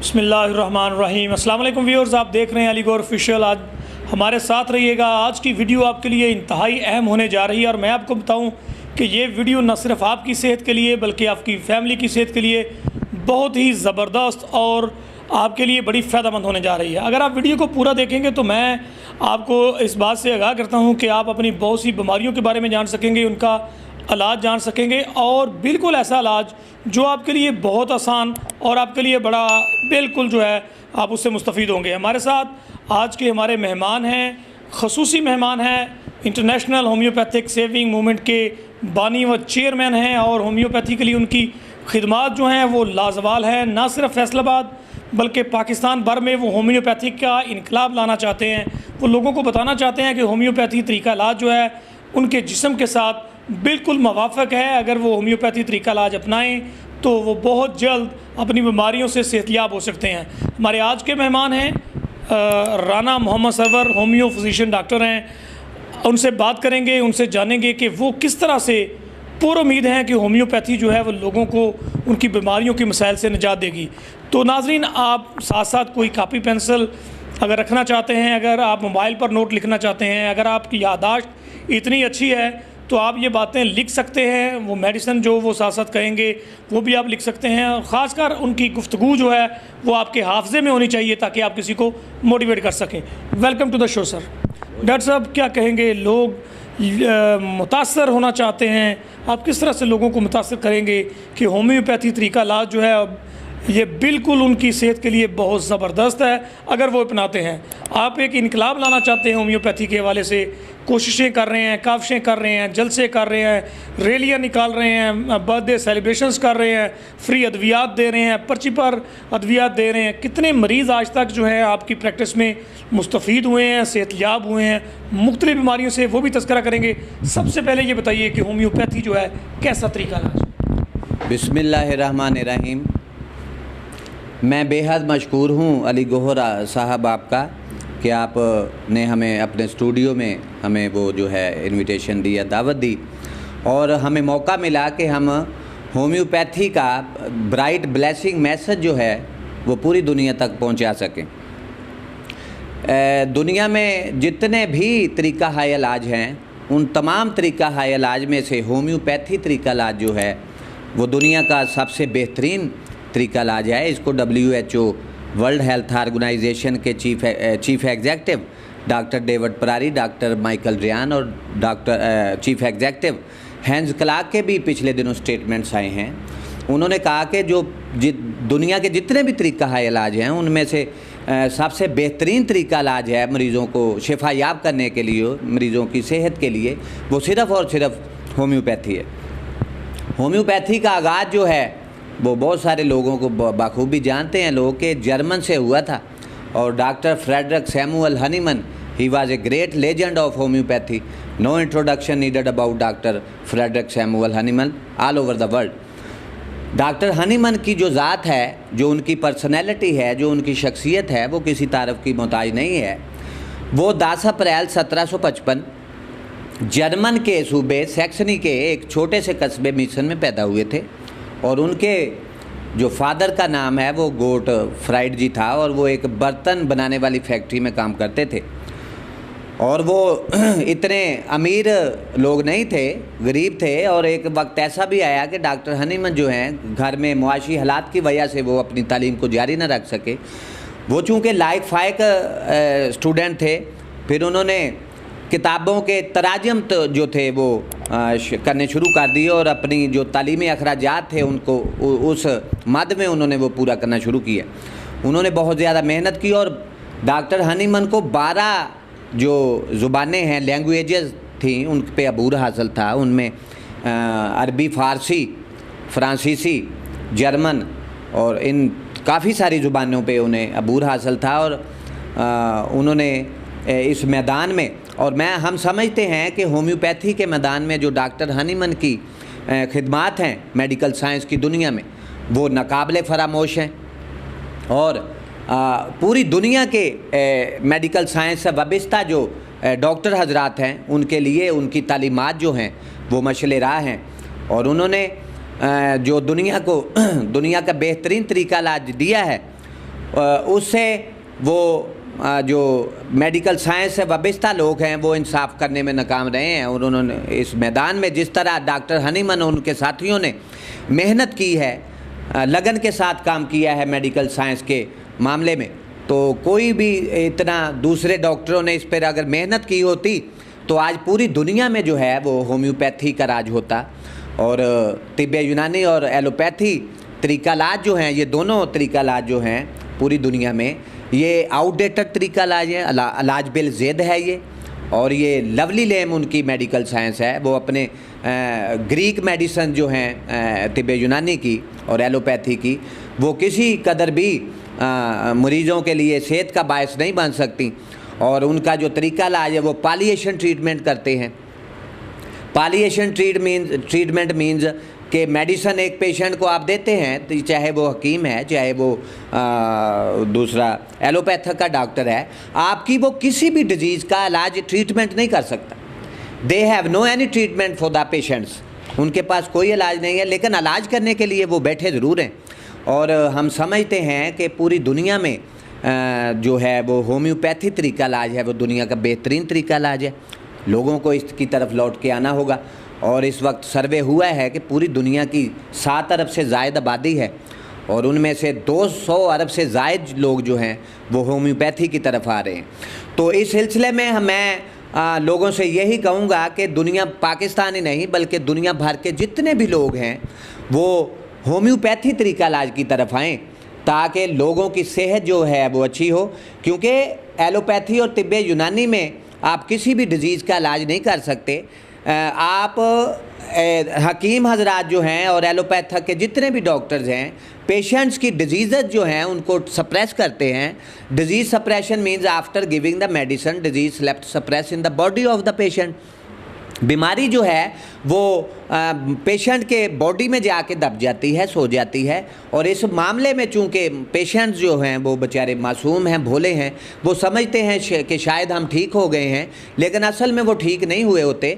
बिस्मिल्लाहिर्रहमानिर्रहीम। अस्सलाम वालेकुम व्यूअर्स, आप देख रहे हैं अलीगौर ऑफिशियल। आज हमारे साथ रहिएगा। आज की वीडियो आपके लिए इंतहाई अहम होने जा रही है और मैं आपको बताऊं कि ये वीडियो न सिर्फ आपकी सेहत के लिए बल्कि आपकी फैमिली की सेहत के लिए बहुत ही ज़बरदस्त और आपके लिए बड़ी फ़ायदेमंद होने जा रही है। अगर आप वीडियो को पूरा देखेंगे तो मैं आपको इस बात से आगाह करता हूँ कि आप अपनी बहुत सी बीमारियों के बारे में जान सकेंगे, उनका इलाज जान सकेंगे और बिल्कुल ऐसा इलाज जो आपके लिए बहुत आसान और आपके लिए बड़ा बिल्कुल जो है आप उससे मुस्तफ़ीद होंगे। हमारे साथ आज के हमारे मेहमान हैं, ख़ुसूसी मेहमान हैं, इंटरनेशनल होम्योपैथिक सेविंग मूवमेंट के बानी व चेयरमैन हैं और होम्योपैथी के लिए उनकी खिदमात जो हैं वो लाजवाल हैं। ना सिर्फ फैसलाबाद बल्कि पाकिस्तान भर में वो होम्योपैथी का इनकलाब लाना चाहते हैं। वो लोगों को बताना चाहते हैं कि होम्योपैथी तरीका इलाज जो है उनके जिस्म के साथ बिल्कुल मुवाफ़िक है। अगर वो होम्योपैथी तरीका इलाज अपनाएं तो वो बहुत जल्द अपनी बीमारियों से सेहतयाब हो सकते हैं। हमारे आज के मेहमान हैं Rana Mohammad Sarwar, homeo physician doctor हैं। उनसे बात करेंगे, उनसे जानेंगे कि वो किस तरह से पूरी उम्मीद है कि होम्योपैथी जो है वो लोगों को उनकी बीमारियों के मसाइल से निजात देगी। तो नाजरीन, आप साथ साथ कोई कापी पेंसिल अगर रखना चाहते हैं, अगर आप मोबाइल पर नोट लिखना चाहते हैं, अगर आपकी याददाश्त इतनी अच्छी है तो आप ये बातें लिख सकते हैं। वो मेडिसिन जो वो साथ साथ कहेंगे वो भी आप लिख सकते हैं। ख़ासकर उनकी गुफ्तगू जो है वो आपके हाफजे में होनी चाहिए ताकि आप किसी को मोटिवेट कर सकें। Welcome to the show sir. Doctor साहब, क्या कहेंगे? लोग मुतासर होना चाहते हैं, आप किस तरह से लोगों को मुतासर करेंगे कि होम्योपैथी तरीका इलाज जो है ये बिल्कुल उनकी सेहत के लिए बहुत ज़बरदस्त है अगर वो अपनाते हैं। आप एक इनकलाब लाना चाहते हैं होम्योपैथी के हवाले से, कोशिशें कर रहे हैं, काविशें कर रहे हैं, जलसे कर रहे हैं, रैलियाँ निकाल रहे हैं, बर्थडे सेलिब्रेशंस कर रहे हैं, फ्री अद्वियात दे रहे हैं, पर्ची पर अद्वियात दे रहे हैं। कितने मरीज़ आज तक जो है आपकी प्रैक्टिस में मुस्तफ़ीद हुए हैं, सेहतयाब हुए हैं मुख्तलिफ़ बीमारियों से, वो भी तज़किरा करेंगे। सबसे पहले ये बताइए कि होम्योपैथी जो है कैसा तरीका इलाज? बिस्मिल्लाहिर्रहमानिर्रहीम। मैं बेहद मशकूर हूँ अली गौहर साहब आपका कि आपने हमें अपने स्टूडियो में हमें वो जो है इनविटेशन दिया, दावत दी और हमें मौका मिला कि हम होम्योपैथी का ब्राइट ब्लेसिंग मैसेज जो है वो पूरी दुनिया तक पहुंचा सकें। दुनिया में जितने भी तरीका हाय इलाज हैं उन तमाम तरीका हाय इलाज में से होम्योपैथी तरीका इलाज जो है वो दुनिया का सबसे बेहतरीन तरीका इलाज है। इसको WHO वर्ल्ड हेल्थ ऑर्गेनाइजेशन के chief executive doctor David Parari, doctor Michael Ryan और doctor chief executive Hans Clark के भी पिछले दिनों स्टेटमेंट्स आए हैं। उन्होंने कहा कि जो दुनिया के जितने भी तरीका है इलाज हैं उनमें से सबसे बेहतरीन तरीका इलाज है मरीज़ों को शिफायाब करने के लिए, मरीज़ों की सेहत के लिए, वो सिर्फ़ और सिर्फ होम्योपैथी है। होम्योपैथी का आगाज़ जो है वो बहुत सारे लोगों को बखूबी जानते हैं लोग कि जर्मन से हुआ था और doctor Frederick Samuel Hahnemann, he was a great legend of homeopathy. No introduction needed about doctor Frederick Samuel Hahnemann all over the world. Doctor Hahnemann की जो ज़ात है, जो उनकी पर्सनैलिटी है, जो उनकी शख्सियत है, वो किसी तारीफ़ की मोहताज नहीं है। वो 10 अप्रैल 1755 जर्मन के सूबे सैक्सनी के एक छोटे से कस्बे मिशन में पैदा हुए थे और उनके जो फादर का नाम है वो गोट फ्राइड जी था और वो एक बर्तन बनाने वाली फैक्ट्री में काम करते थे और वो इतने अमीर लोग नहीं थे, गरीब थे। और एक वक्त ऐसा भी आया कि डॉक्टर हनीमन जो हैं घर में मुआशी हालात की वजह से वो अपनी तालीम को जारी न रख सके। वो चूँकि लायक फ़ायक स्टूडेंट थे, फिर उन्होंने किताबों के तराजम तो जो थे वो करने शुरू कर दिए और अपनी जो तालीमी अखराजात थे उनको उस मद में उन्होंने वो पूरा करना शुरू किया। उन्होंने बहुत ज़्यादा मेहनत की और डॉक्टर हनीमन को 12 जो ज़ुबानें हैं, लैंग्वेजेस थी, उन पे अबूर हासिल था। उनमें अरबी, फ़ारसी, फ़्रांसीसी, जर्मन और इन काफ़ी सारी ज़ुबानों पे उन्हें अबूर हासिल था और उन्होंने इस मैदान में, और हम समझते हैं कि होम्योपैथी के मैदान में जो डॉक्टर हनीमन की खिदमात हैं मेडिकल साइंस की दुनिया में वो नाकाबिले फरामोश हैं और पूरी दुनिया के मेडिकल साइंस से वाबस्ता जो डॉक्टर हजरात हैं उनके लिए उनकी तालीमात जो हैं वो मशअल राह हैं और उन्होंने जो दुनिया का बेहतरीन तरीका इलाज दिया है उससे वो जो मेडिकल साइंस से वाबस्ता लोग हैं वो इंसाफ करने में नाकाम रहे हैं। और उन्होंने इस मैदान में जिस तरह डॉक्टर हनीमन और उनके साथियों ने मेहनत की है, लगन के साथ काम किया है मेडिकल साइंस के मामले में, तो कोई भी इतना दूसरे डॉक्टरों ने इस पर अगर मेहनत की होती तो आज पूरी दुनिया में जो है वो होम्योपैथी का राज होता। और तिब्बे यूनानी और एलोपैथी तरीका इलाज जो हैं, ये दोनों तरीका इलाज जो हैं पूरी दुनिया में, ये आउटडेटेड तरीका इलाज है, इलाज बिल ज़ेद है ये। और ये लवली लेम उनकी मेडिकल साइंस है, वो अपने ग्रीक मेडिसन जो हैं तिब्बे यूनानी की और एलोपैथी की, वो किसी कदर भी मरीज़ों के लिए सेहत का बायस नहीं बन सकती। और उनका जो तरीका इलाज है वो पालिएशन ट्रीटमेंट करते हैं। पालिएशन ट्रीटमेंट मीन्स कि मेडिसन एक पेशेंट को आप देते हैं, तो चाहे वो हकीम है, चाहे वो दूसरा एलोपैथिक का डॉक्टर है, आपकी वो किसी भी डिजीज़ का इलाज ट्रीटमेंट नहीं कर सकता। They have no any treatment for the patients, उनके पास कोई इलाज नहीं है, लेकिन इलाज करने के लिए वो बैठे ज़रूर हैं। और हम समझते हैं कि पूरी दुनिया में जो है वो होम्योपैथी तरीका इलाज है, वो दुनिया का बेहतरीन तरीका इलाज है। लोगों को इसकी तरफ लौट के आना होगा। और इस वक्त सर्वे हुआ है कि पूरी दुनिया की 7 अरब से ज़ायद आबादी है और उनमें से 200 अरब से ज़ायद लोग जो हैं वो होम्योपैथी की तरफ आ रहे हैं। तो इस सिलसिले में मैं लोगों से यही कहूँगा कि दुनिया, पाकिस्तान ही नहीं बल्कि दुनिया भर के जितने भी लोग हैं वो होम्योपैथी तरीका इलाज की तरफ आएँ, ताकि लोगों की सेहत जो है वो अच्छी हो। क्योंकि एलोपैथी और तिब्बे यूनानी में आप किसी भी डिज़ीज़ का इलाज नहीं कर सकते। आप हकीम हजरात जो हैं और एलोपैथिक के जितने भी डॉक्टर्स हैं, पेशेंट्स की डिजीज़ जो हैं उनको सप्रेस करते हैं। Disease suppression means after giving the medicine disease left suppress in the body of the patient. बीमारी जो है वो पेशेंट के बॉडी में जाके दब जाती है, सो जाती है। और इस मामले में चूँकि पेशेंट्स जो हैं वो बेचारे मासूम हैं, भोले हैं, वो समझते हैं कि शायद हम ठीक हो गए हैं, लेकिन असल में वो ठीक नहीं हुए होते।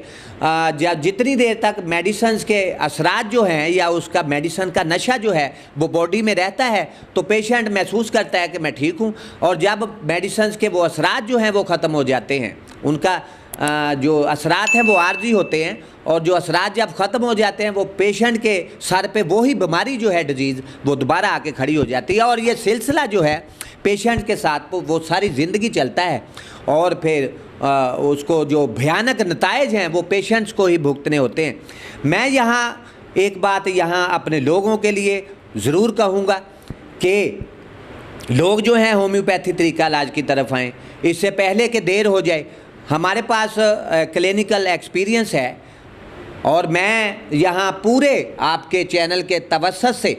जितनी देर तक मेडिसिन के असरात जो हैं या उसका मेडिसिन का नशा जो है वो बॉडी में रहता है तो पेशेंट महसूस करता है कि मैं ठीक हूँ। और जब मेडिसिन के वो असरात जो हैं वो ख़त्म हो जाते हैं, उनका जो असरात हैं वो आर्जी होते हैं, और जो असरात जब ख़त्म हो जाते हैं वो पेशेंट के सर पे वही बीमारी जो है डिजीज़ वो दोबारा आके खड़ी हो जाती है। और ये सिलसिला जो है पेशेंट के साथ वो सारी ज़िंदगी चलता है। और फिर उसको जो भयानक नताइज हैं वो पेशेंट्स को ही भुगतने होते हैं। मैं यहाँ एक बात यहाँ अपने लोगों के लिए ज़रूर कहूँगा कि लोग जो हैं होम्योपैथी तरीका इलाज की तरफ आएँ, इससे पहले कि देर हो जाए। हमारे पास क्लिनिकल एक्सपीरियंस है और मैं यहाँ पूरे आपके चैनल के तवस्सुत से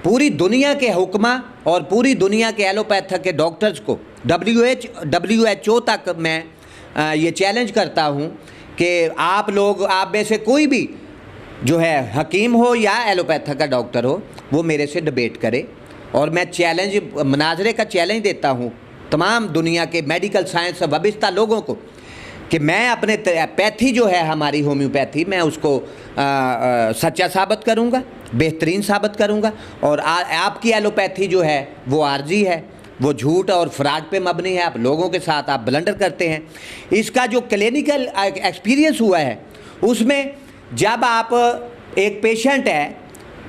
पूरी दुनिया के हुक्मा और पूरी दुनिया के एलोपैथिक के डॉक्टर्स को WHO तक मैं ये चैलेंज करता हूँ कि आप लोग, आप में से कोई भी जो है हकीम हो या एलोपैथिक का डॉक्टर हो, वो मेरे से डिबेट करे। और मैं चैलेंज, मुनाजरे का चैलेंज देता हूँ तमाम दुनिया के मेडिकल साइंस से वाबस्ता लोगों को कि मैं अपने पैथी जो है हमारी होम्योपैथी, मैं उसको सच्चा साबित करूँगा, बेहतरीन साबित करूँगा। और आपकी एलोपैथी जो है वो आर्जी है, वो झूठ और फ्रॉड पे मबनी है। आप लोगों के साथ आप ब्लंडर करते हैं। इसका जो क्लिनिकल एक्सपीरियंस हुआ है उसमें जब आप एक पेशेंट है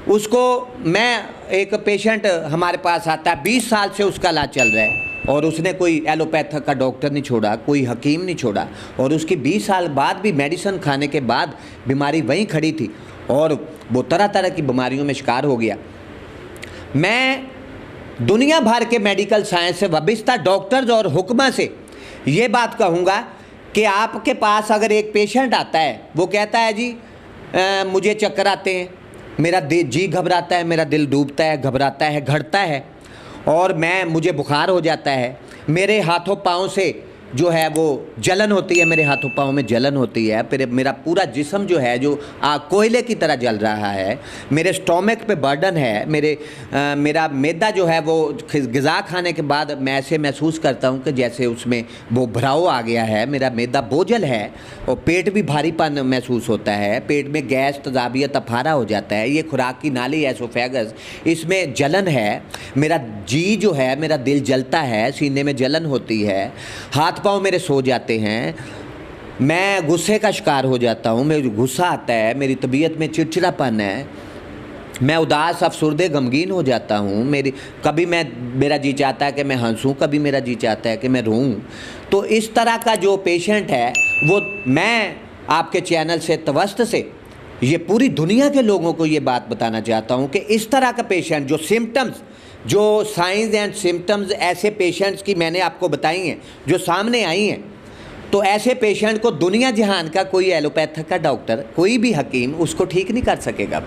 उसको, मैं एक पेशेंट हमारे पास आता है, 20 साल से उसका इलाज चल रहा है और उसने कोई एलोपैथिक का डॉक्टर नहीं छोड़ा, कोई हकीम नहीं छोड़ा, और उसकी 20 साल बाद भी मेडिसिन खाने के बाद बीमारी वहीं खड़ी थी और वो तरह तरह की बीमारियों में शिकार हो गया। मैं दुनिया भर के मेडिकल साइंस से वाबस्ता डॉक्टर्स और हुक्मा से ये बात कहूँगा कि आपके पास अगर एक पेशेंट आता है, वो कहता है जी मुझे चक्कर आते हैं, मेरा जी घबराता है, मेरा दिल डूबता है, घबराता है, घटता है, और मुझे बुखार हो जाता है, मेरे हाथों पाँव से जो है वो जलन होती है, मेरे हाथों पाँव में जलन होती है, फिर मेरा पूरा जिस्म जो है जो कोयले की तरह जल रहा है, मेरे स्टोमक पे बर्डन है, मेरा मैदा जो है वो ग़िज़ा खाने के बाद मैं ऐसे महसूस करता हूँ कि जैसे उसमें वो भराव आ गया है, मेरा मैदा बोझल है और पेट भी भारीपन महसूस होता है, पेट में गैस, तजाबियत, अफारा हो जाता है, ये खुराक की नाली एसोफेगस, इसमें जलन है, मेरा जी जो है, मेरा दिल जलता है, सीने में जलन होती है, हाथ पाँव मेरे सो जाते हैं, मैं गुस्से का शिकार हो जाता हूँ, मेरे गुस्सा आता है, मेरी तबीयत में चिड़चिड़ापन है, मैं उदास, अफसुर्दे, गमगीन हो जाता हूँ, कभी मेरा जी चाहता है कि मैं हंसूँ, कभी मेरा जी चाहता है कि मैं रोऊँ। तो इस तरह का जो पेशेंट है वो मैं आपके चैनल से तवस्त से ये पूरी दुनिया के लोगों को ये बात बताना चाहता हूँ कि इस तरह का पेशेंट जो सिम्टम्स, जो साइंस एंड सिम्टम्स ऐसे पेशेंट्स की मैंने आपको बताई हैं, जो सामने आई हैं, तो ऐसे पेशेंट को दुनिया जहान का कोई एलोपैथिक का डॉक्टर, कोई भी हकीम उसको ठीक नहीं कर सकेगा।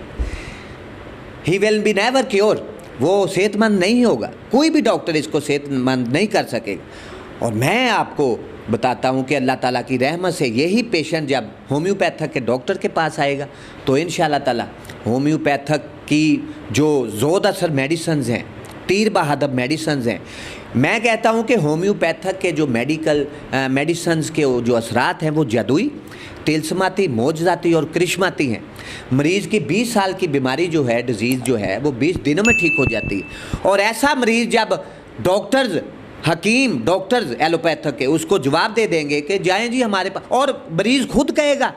He will be never cure, वो सेहतमंद नहीं होगा, कोई भी डॉक्टर इसको सेहतमंद नहीं कर सकेगा। और मैं आपको बताता हूँ कि अल्लाह ताला की रहमत से यही पेशेंट जब होम्योपैथिक के डॉक्टर के पास आएगा तो इंशाअल्लाह ताला होम्योपैथिक की जो ज़ोद असर मेडिसन्स हैं, तीर बहादुर मेडिसन्स हैं, मैं कहता हूँ कि होम्योपैथिक के जो मेडिसन्स के जो असरात हैं वो जादुई, तिलस्माती, मोजज़ाती और करिश्माती हैं। मरीज़ की 20 साल की बीमारी जो है, डिजीज़ जो है, वो 20 दिनों में ठीक हो जाती है। और ऐसा मरीज़ जब डॉक्टर्स एलोपैथिक के उसको जवाब दे देंगे कि जाएं जी हमारे पास, और मरीज़ खुद कहेगा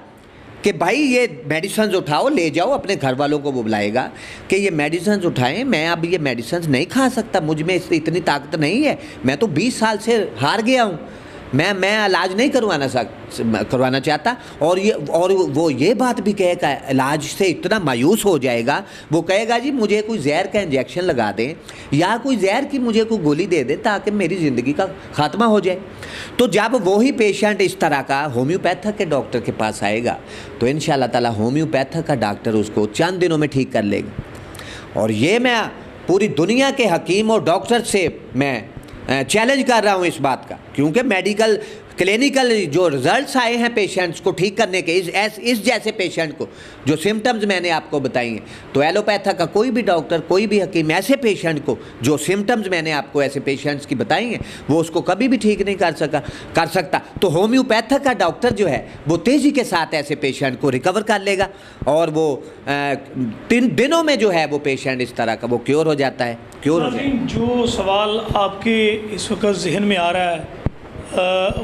कि भाई ये मेडिसिन उठाओ, ले जाओ, अपने घर वालों को वो बुलाएगा कि ये मेडिसिन उठाएं, मैं अब ये मेडिसिन नहीं खा सकता, मुझ में इतनी ताकत नहीं है, मैं तो 20 साल से हार गया हूँ, मैं इलाज नहीं करवाना चाहता। और वो ये बात भी कहेगा, इलाज से इतना मायूस हो जाएगा, वो कहेगा जी मुझे कोई जहर का इंजेक्शन लगा दें या कोई जहर की मुझे कोई गोली दे दे ताकि मेरी ज़िंदगी का ख़ात्मा हो जाए। तो जब वही पेशेंट इस तरह का होम्योपैथिक के डॉक्टर के पास आएगा तो इंशाअल्लाह ताला होम्योपैथिक का डॉक्टर उसको चंद दिनों में ठीक कर लेगा। और ये मैं पूरी दुनिया के हकीम और डॉक्टर से मैं चैलेंज कर रहा हूँ इस बात का, क्योंकि मेडिकल क्लिनिकल जो रिजल्ट्स आए हैं पेशेंट्स को ठीक करने के, इस जैसे पेशेंट को जो सिम्टम्स मैंने आपको बताई हैं, तो एलोपैथिक का कोई भी डॉक्टर, कोई भी हकीम ऐसे पेशेंट को जो सिम्टम्स मैंने आपको ऐसे पेशेंट्स की बताई हैं वो उसको कभी भी ठीक नहीं कर सकता। तो होम्योपैथिक का डॉक्टर जो है वो तेज़ी के साथ ऐसे पेशेंट को रिकवर कर लेगा और वो 3 दिनों में जो है वो पेशेंट इस तरह का वो क्योर हो जाता है। जो सवाल आपके इस वक्त जहन में आ रहा है,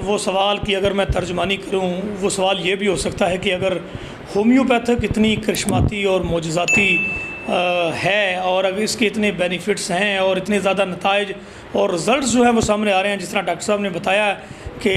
वो सवाल की अगर मैं तर्जमानी करूं, वो सवाल ये भी हो सकता है कि अगर होम्योपैथिक इतनी करिश्माती और मोजज़ाती है और अगर इसके इतने बेनिफिट्स हैं और इतने ज़्यादा नताइज और रिज़ल्ट्स जो हैं वो सामने आ रहे हैं, जिस तरह डॉक्टर साहब ने बताया कि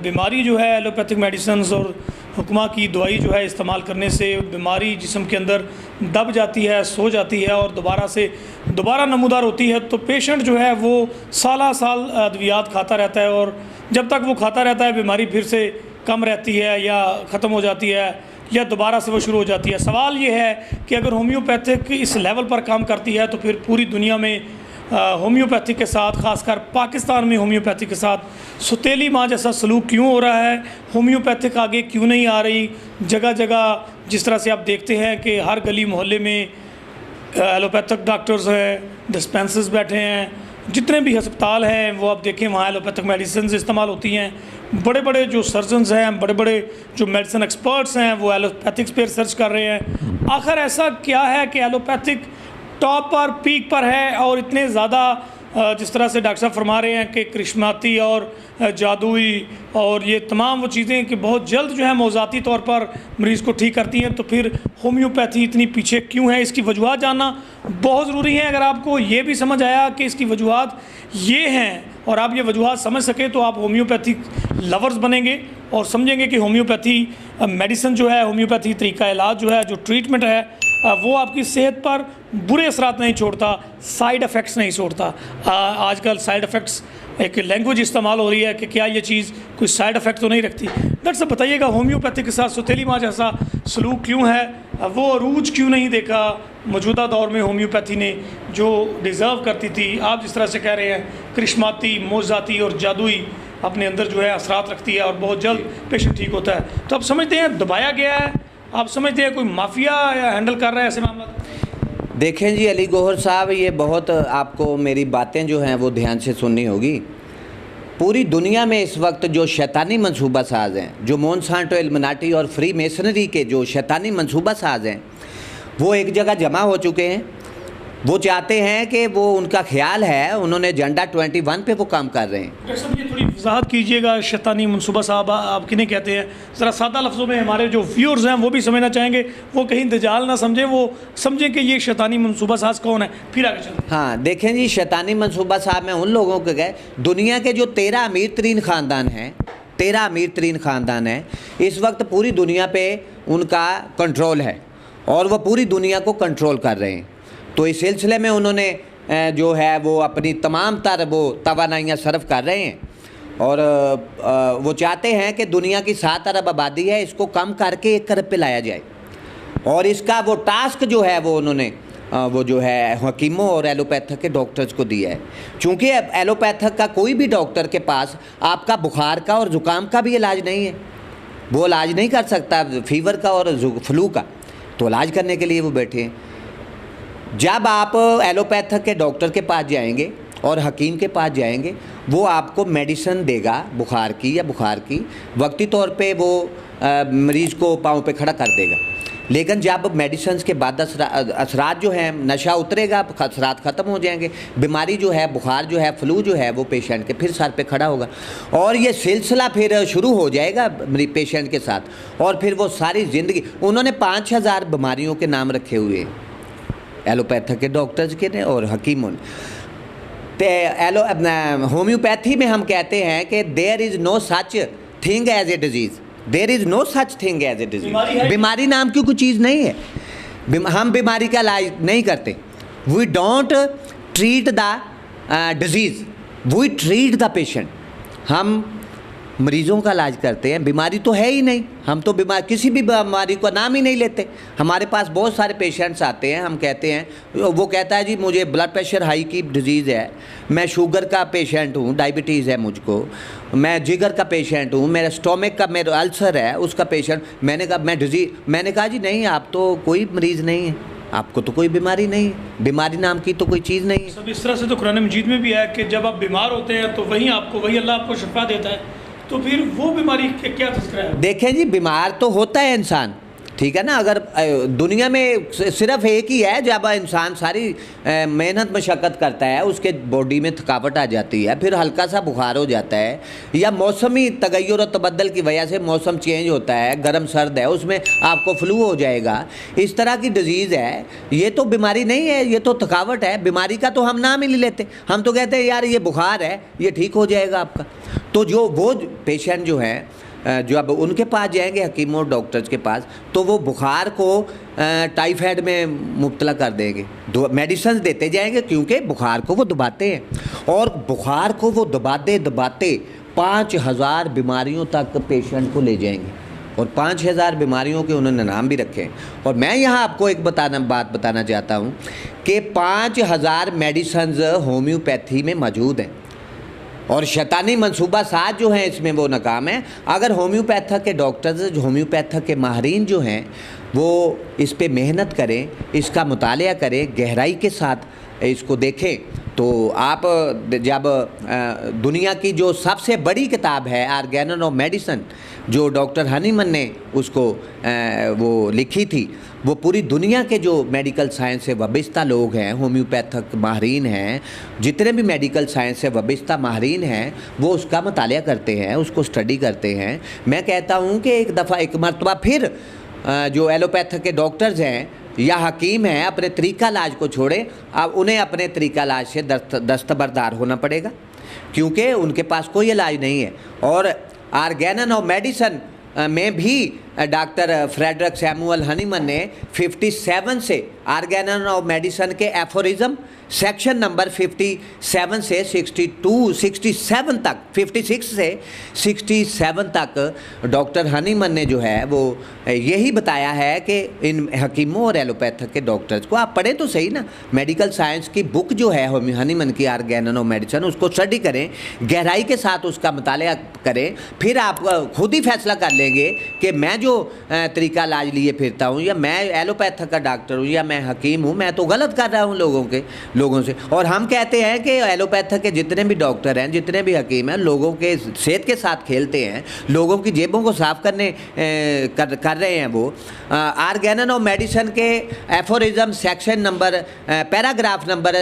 बीमारी जो है एलोपैथिक मेडिसिन्स और हुक्मा की दवाई जो है इस्तेमाल करने से बीमारी जिस्म के अंदर दब जाती है, सो जाती है और दोबारा नमूदार होती है। तो पेशेंट जो है वो साल अद्वियात खाता रहता है और जब तक वो खाता रहता है बीमारी फिर से कम रहती है या ख़त्म हो जाती है या दोबारा से वो शुरू हो जाती है। सवाल ये है कि अगर होम्योपैथिक इस लेवल पर काम करती है तो फिर पूरी दुनिया में होम्योपैथिक के साथ, ख़ासकर पाकिस्तान में होम्योपैथिक के साथ सुतेली माँ जैसा सलूक क्यों हो रहा है? होम्योपैथिक आगे क्यों नहीं आ रही? जगह जगह जिस तरह से आप देखते हैं कि हर गली मोहल्ले में एलोपैथिक डॉक्टर्स हैं, डिस्पेंसर्स बैठे हैं, जितने भी अस्पताल हैं वो आप देखें वहाँ एलोपैथिक मेडिसिन इस्तेमाल होती हैं। बड़े बड़े जो सर्जन्स हैं, बड़े बड़े जो मेडिसिन एक्सपर्ट्स हैं वो एलोपैथिक्स पर रिसर्च कर रहे हैं। आखिर ऐसा क्या है कि एलोपैथिक टॉप पर, पीक पर है और इतने ज़्यादा जिस तरह से डॉक्टर साहब फरमा रहे हैं कि करिश्माती और जादुई और ये तमाम वो चीज़ें कि बहुत जल्द जो है मौज़ाती तौर पर मरीज़ को ठीक करती हैं, तो फिर होम्योपैथी इतनी पीछे क्यों है? इसकी वजूहत जानना बहुत ज़रूरी है। अगर आपको ये भी समझ आया कि इसकी वजूहत ये हैं और आप ये वजूहत समझ सकें तो आप होम्योपैथिक लवर्स बनेंगे और समझेंगे कि होम्योपैथी मेडिसिन जो है, होम्योपैथी तरीका इलाज जो है, जो ट्रीटमेंट है वो आपकी सेहत पर बुरे असरात नहीं छोड़ता, साइड इफ़ेक्ट्स नहीं छोड़ता। आजकल साइड इफ़ेक्ट्स एक लैंग्वेज इस्तेमाल हो रही है कि क्या ये चीज़ कोई साइड इफ़ेक्ट तो नहीं रखती। डॉक्टर साहब बताइएगा, होम्योपैथिक के साथ सुतेली माँ जैसा सलूक क्यों है? वो अरूज क्यों नहीं देखा मौजूदा दौर में होम्योपैथी ने जो डिज़र्व करती थी? आप जिस तरह से कह रहे हैं करिश्माती, मोज़ाती और जादुई अपने अंदर जो है असरात रखती है और बहुत जल्द पेशेंट ठीक होता है। तो आप समझते हैं दबाया गया है, आप समझते हैं कोई माफिया या हैंडल कर रहा है ऐसे मामला? देखें जी अली गौहर साहब, ये बहुत आपको मेरी बातें जो हैं वो ध्यान से सुननी होगी। पूरी दुनिया में इस वक्त जो शैतानी मंसूबा साज हैं, जो मोनसांटो, इल्यूमिनाटी और फ्री मेसनरी के जो शैतानी मंसूबा साज हैं, वो एक जगह जमा हो चुके हैं। वो चाहते हैं कि वो, उनका ख्याल है, उन्होंने एजेंडा 21 पे वो काम कर रहे हैं। डॉक्टर साहब ये थोड़ी वजाहत कीजिएगा, शैतानी मनसूबा साहब आप किन्हें कहते हैं? ज़रा सादा लफ्ज़ों में हमारे जो व्यूअर्स हैं वो भी समझना चाहेंगे, वो कहीं दजाल ना समझें, वो समझें कि ये शैतानी मनसूबा साज कौन है, फिर आगे चलें। हाँ देखें जी, शैतानी मंसूबा साहब में उन लोगों के गए, दुनिया के जो 13 अमीर तरीन ख़ानदान हैं, 13 अमीर तरीन ख़ानदान हैं, इस वक्त पूरी दुनिया पे उनका कंट्रोल है और वह पूरी दुनिया को कंट्रोल कर रहे हैं। तो इस सिलसिले में उन्होंने जो है वो अपनी तमाम तर वो तवानाइयाँ सर्व कर रहे हैं और वो चाहते हैं कि दुनिया की 7 अरब आबादी है, इसको कम करके 1 अरब पे लाया जाए। और इसका वो टास्क जो है वो उन्होंने वो जो है हकीमों और एलोपैथिक के डॉक्टर्स को दिया है। चूँकि एलोपैथिक का कोई भी डॉक्टर के पास आपका बुखार का और ज़ुकाम का भी इलाज नहीं है, वो इलाज नहीं कर सकता फीवर का और फ्लू का, तो इलाज करने के लिए वो बैठे हैं। जब आप एलोपैथिक के डॉक्टर के पास जाएंगे और हकीम के पास जाएंगे, वो आपको मेडिसिन देगा बुखार की या बुखार की, वक्ती तौर पे वो मरीज़ को पाँव पे खड़ा कर देगा। लेकिन जब मेडिसिन के बाद असरात जो हैं, नशा उतरेगा, असरात ख़त्म हो जाएंगे, बीमारी जो है, बुखार जो है, फ्लू जो है, वो पेशेंट के फिर सर पे खड़ा होगा और ये सिलसिला फिर शुरू हो जाएगा पेशेंट के साथ। और फिर वो सारी ज़िंदगी, उन्होंने 5000 बीमारियों के नाम रखे हुए हैं एलोपैथिक के डॉक्टर्स के ने और हकीमों ने। तो होम्योपैथी में हम कहते हैं कि there is no such thing as a disease, there is no such thing as a disease. बीमारी नाम की कोई चीज़ नहीं है। हम बीमारी का इलाज नहीं करते। We don't treat the disease, we treat the patient. हम मरीज़ों का इलाज करते हैं, बीमारी तो है ही नहीं। हम तो किसी भी बीमारी का नाम ही नहीं लेते। हमारे पास बहुत सारे पेशेंट्स आते हैं, हम कहते हैं, वो कहता है जी मुझे ब्लड प्रेशर हाई की डिज़ीज़ है, मैं शुगर का पेशेंट हूँ, डायबिटीज़ है मुझको, मैं जिगर का पेशेंट हूँ, मेरा स्टोमक का मेरा अल्सर है उसका पेशेंट। मैंने कहा जी नहीं, आप तो कोई मरीज़ नहीं है, आपको तो कोई बीमारी नहीं है, बीमारी नाम की तो कोई चीज़ नहीं है। सब इस तरह से तो कुरान मजीद में भी है कि जब आप बीमार होते हैं तो वही अल्लाह आपको शिफा देता है। तो फिर वो बीमारी क्या तस्करा है? देखें जी, बीमार तो होता है इंसान, ठीक है ना। अगर दुनिया में सिर्फ एक ही है, जब इंसान सारी मेहनत मशक्क़त करता है, उसके बॉडी में थकावट आ जाती है, फिर हल्का सा बुखार हो जाता है, या मौसमी तगय्युर और तबद्दल की वजह से मौसम चेंज होता है, गर्म सर्द है, उसमें आपको फ्लू हो जाएगा, इस तरह की डिज़ीज़ है। ये तो बीमारी नहीं है, ये तो थकावट है। बीमारी का तो हम नाम ही नहीं लेते, हम तो कहते हैं यार ये बुखार है, ये ठीक हो जाएगा आपका। तो जो वो पेशेंट जो हैं, जो अब उनके पास जाएंगे हकीमों और डॉक्टर्स के पास, तो वो बुखार को टाइफाइड में मुब्तला कर देंगे, मेडिसिन देते जाएंगे, क्योंकि बुखार को वो दबाते हैं। और बुखार को वो दबाते दबाते 5000 बीमारियों तक पेशेंट को ले जाएंगे और 5000 बीमारियों के उन्होंने नाम भी रखे हैं। और मैं यहाँ आपको एक बात बताना चाहता हूँ कि 5000 मेडिसिन होम्योपैथी में मौजूद हैं और शैतानी मंसूबा साज जो हैं इसमें वो नाकाम है। अगर होम्योपैथिक के डॉक्टर्स, होम्योपैथिक के माहरीन जो हैं, वो इस पे मेहनत करें, इसका मुतालिया करें, गहराई के साथ इसको देखें, तो आप जब दुनिया की जो सबसे बड़ी किताब है ऑर्गेनन ऑफ मेडिसिन, जो डॉक्टर हनीमन ने उसको वो लिखी थी, वो पूरी दुनिया के जो मेडिकल साइंस से वाबस्ता लोग हैं, होम्योपैथिक माहरीन हैं, जितने भी मेडिकल साइंस से वाबस्ता माहरीन हैं, वो उसका मुतालिया करते हैं, उसको स्टडी करते हैं। मैं कहता हूँ कि एक मरतबा फिर जो एलोपैथिक के डॉक्टर्स हैं या हकीम हैं, अपने तरीका इलाज को छोड़ें, अब उन्हें अपने तरीका इलाज से दस्तबरदार होना पड़ेगा, क्योंकि उनके पास कोई इलाज नहीं है। और ऑर्गेनन ऑफ मेडिसिन में भी डॉक्टर फ्रेडरिक सैमुअल हनीमन ने 57 से ऑर्गेनन ऑफ मेडिसिन के एफोरिज्म सेक्शन नंबर 57 से 67 तक 56 से 67 तक डॉक्टर हनीमन ने जो है वो यही बताया है कि इन हकीमों और एलोपैथिक के डॉक्टर्स को, आप पढ़ें तो सही ना, मेडिकल साइंस की बुक जो है हनीमन की ऑर्गेनन ऑफ मेडिसिन, उसको स्टडी करें, गहराई के साथ उसका मुताला करें, फिर आप खुद ही फैसला कर लेंगे कि मैं जो तरीका इलाज लिए फिरता हूँ, या मैं एलोपैथिक का डॉक्टर हूँ, या मैं हकीम हूँ, मैं तो गलत कर रहा हूँ लोगों से। और हम कहते हैं कि एलोपैथिक के जितने भी डॉक्टर हैं, जितने भी हकीम हैं, लोगों के सेहत के साथ खेलते हैं, लोगों की जेबों को साफ करने कर रहे हैं। वो ऑर्गेनन ऑफ मेडिसिन के aphorism section number paragraph number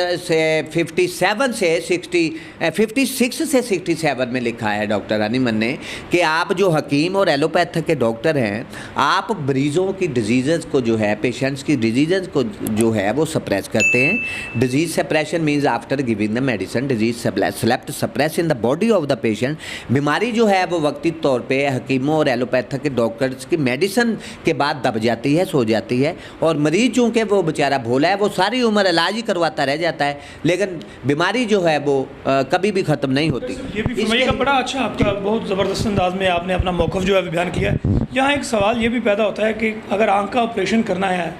57 से 56 से 67 में लिखा है डॉक्टर हनीमन ने कि आप जो हकीम और एलोपैथिक के डॉक्टर हैं, आप मरीज़ों की डिजीज़ को जो है, पेशेंट्स की डिजीज़ को जो है वो सप्रेस करते हैं। Disease suppression means after giving the medicine disease slept suppress in the body of the patient. बीमारी जो है वो वक्ती तौर पे हकीमों और एलोपैथिक के डॉक्टर्स की मेडिसिन के बाद दब जाती है, सो जाती है, और मरीज चूँकि वो बेचारा भोला है, वो सारी उम्र इलाज ही करवाता रह जाता है, लेकिन बीमारी जो है वो कभी भी ख़त्म नहीं होती। ये भी फरमाइएगा, बड़ा अच्छा आपका बहुत ज़बरदस्त अंदाज में आपने अपना मौक़िफ़ जो है बयान किया है। यहाँ एक सवाल ये भी पैदा होता है कि अगर आँख का ऑपरेशन करना है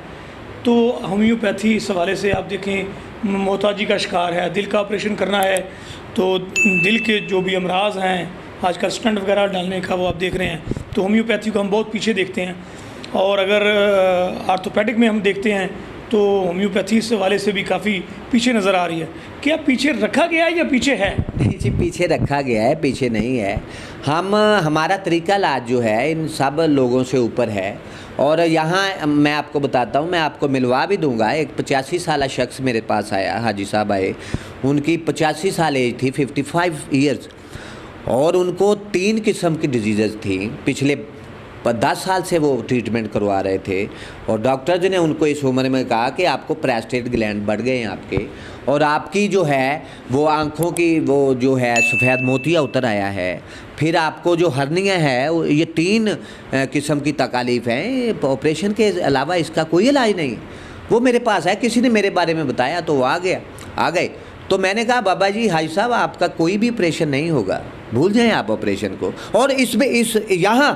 तो होम्योपैथी इस हवाले से आप देखें मोहताजी का शिकार है, दिल का ऑपरेशन करना है तो दिल के जो भी अमराज हैं, आजकल स्टंट वगैरह डालने का वो आप देख रहे हैं, तो होम्योपैथी को हम बहुत पीछे देखते हैं। और अगर आर्थोपेडिक में हम देखते हैं तो होम्योपैथी इस हवाले से भी काफ़ी पीछे नज़र आ रही है। क्या पीछे रखा गया है या पीछे है? नहीं जी, पीछे रखा गया है, पीछे नहीं है। हमारा तरीका इलाज जो है इन सब लोगों से ऊपर है। और यहाँ मैं आपको बताता हूँ, मैं आपको मिलवा भी दूंगा। एक 85 साल शख्स मेरे पास आया, हाजी साहब आए, उनकी 85 साल एज थी, 55 ईयर्स, और उनको 3 किस्म की डिजीज़ थी। पिछले 10 साल से वो ट्रीटमेंट करवा रहे थे, और डॉक्टर ने उनको इस उम्र में कहा कि आपको प्रोस्टेट ग्लैंड बढ़ गए हैं आपके, और आपकी जो है वो आँखों की वो जो है सफ़ेद मोतिया उतर आया है, फिर आपको जो हर्निया है, ये 3 किस्म की तकालीफ हैं, ऑपरेशन के अलावा इसका कोई इलाज नहीं। वो मेरे पास है, किसी ने मेरे बारे में बताया तो वो आ गए। तो मैंने कहा बाबा जी, हाजी साहब, आपका कोई भी ऑपरेशन नहीं होगा, भूल जाएं आप ऑपरेशन को। और यहाँ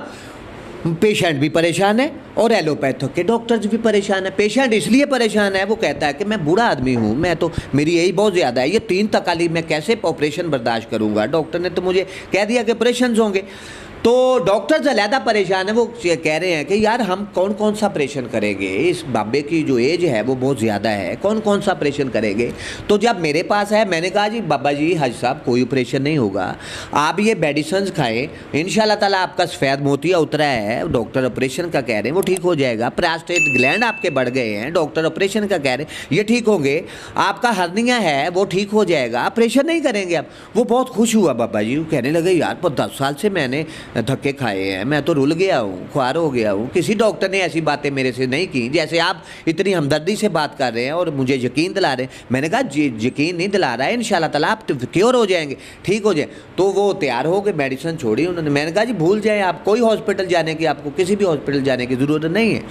पेशेंट भी परेशान है और एलोपैथिक के डॉक्टर्स भी परेशान है। पेशेंट इसलिए परेशान है, वो कहता है कि मैं बूढ़ा आदमी हूँ, मैं तो मेरी एज बहुत ज़्यादा है, ये 3 तकालीफ मैं कैसे ऑपरेशन बर्दाश्त करूँगा। डॉक्टर ने तो मुझे कह दिया कि ऑपरेशन होंगे। तो डॉक्टर ज़्यादा परेशान है, वो कह रहे हैं कि यार हम कौन सा ऑपरेशन करेंगे, इस बाबे की जो एज है वो बहुत ज़्यादा है, कौन सा ऑपरेशन करेंगे। तो जब मेरे पास है, मैंने कहा जी बाबा जी, हाजी साहब, कोई ऑपरेशन नहीं होगा, आप ये मेडिसिन खाएं, इंशाल्लाह ताला आपका सफ़ेद मोतिया उतरा है, डॉक्टर ऑपरेशन का कह रहे हैं वो ठीक हो जाएगा। प्रोस्टेट ग्लैंड आपके बढ़ गए हैं, डॉक्टर ऑपरेशन का कह रहे हैं ये ठीक होंगे। आपका हर्निया है वो ठीक हो जाएगा, ऑपरेशन नहीं करेंगे आप। वो बहुत खुश हुआ बाबा जी, वो कहने लगे यार 10 साल से मैंने धक्के खाए हैं, मैं तो रुल गया हूँ, ख्वार हो गया हूँ, किसी डॉक्टर ने ऐसी बातें मेरे से नहीं की जैसे आप इतनी हमदर्दी से बात कर रहे हैं और मुझे यकीन दिला रहे हैं। मैंने कहा जी यकीन नहीं दिला रहा है, इंशाल्लाह ताला आप क्योर हो जाएंगे, ठीक हो जाए। तो वो तैयार हो गए, मेडिसिन छोड़ी उन्होंने। मैंने कहा जी भूल जाएँ आप, कोई हॉस्पिटल जाने की, आपको किसी भी हॉस्पिटल जाने की ज़रूरत नहीं है।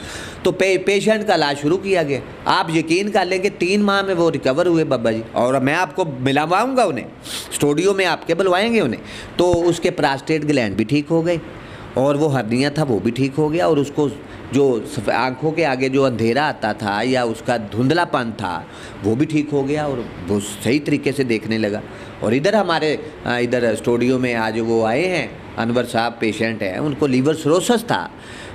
तो पेशेंट का इलाज शुरू किया गया। आप यकीन कर लें कि 3 माह में वो रिकवर हुए बाबा जी, और मैं आपको मिलवाऊँगा उन्हें, स्टूडियो में आपके बुलवाएंगे उन्हें। तो उसके प्रोस्टेट ग्लैंड भी ठीक हो गए, और वो हर्निया था वो भी ठीक हो गया, और उसको जो आँखों के आगे जो अंधेरा आता था या उसका धुंधलापन था वो भी ठीक हो गया, और वो सही तरीके से देखने लगा। और इधर हमारे इधर स्टूडियो में आज वो आए हैं, अनवर साहब पेशेंट हैं, उनको लीवर सिरोसिस था,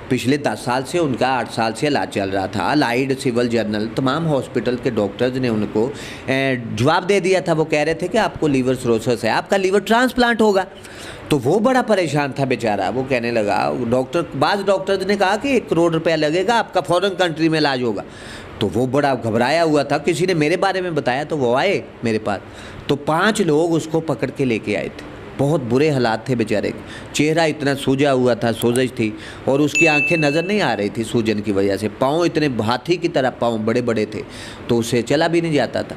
पिछले 10 साल से उनका 8 साल से इलाज चल रहा था। अलाइड सिविल जर्नल तमाम हॉस्पिटल के डॉक्टर्स ने उनको जवाब दे दिया था, वो कह रहे थे कि आपको लीवर सिरोसिस है, आपका लीवर ट्रांसप्लांट होगा। तो वो बड़ा परेशान था बेचारा, वो कहने लगा, बाज़ डॉक्टर्स ने कहा कि 1 करोड़ रुपया लगेगा, आपका फॉरेन कंट्री में इलाज होगा। तो वो बड़ा घबराया हुआ था, किसी ने मेरे बारे में बताया तो वो आए मेरे पास। तो 5 लोग उसको पकड़ के लेके आए थे, बहुत बुरे हालात थे बेचारे, चेहरा इतना सूजा हुआ था, सोजश थी, और उसकी आंखें नज़र नहीं आ रही थी सूजन की वजह से, पाँव इतने हाथी की तरह पाँव बड़े बड़े थे, तो उसे चला भी नहीं जाता था।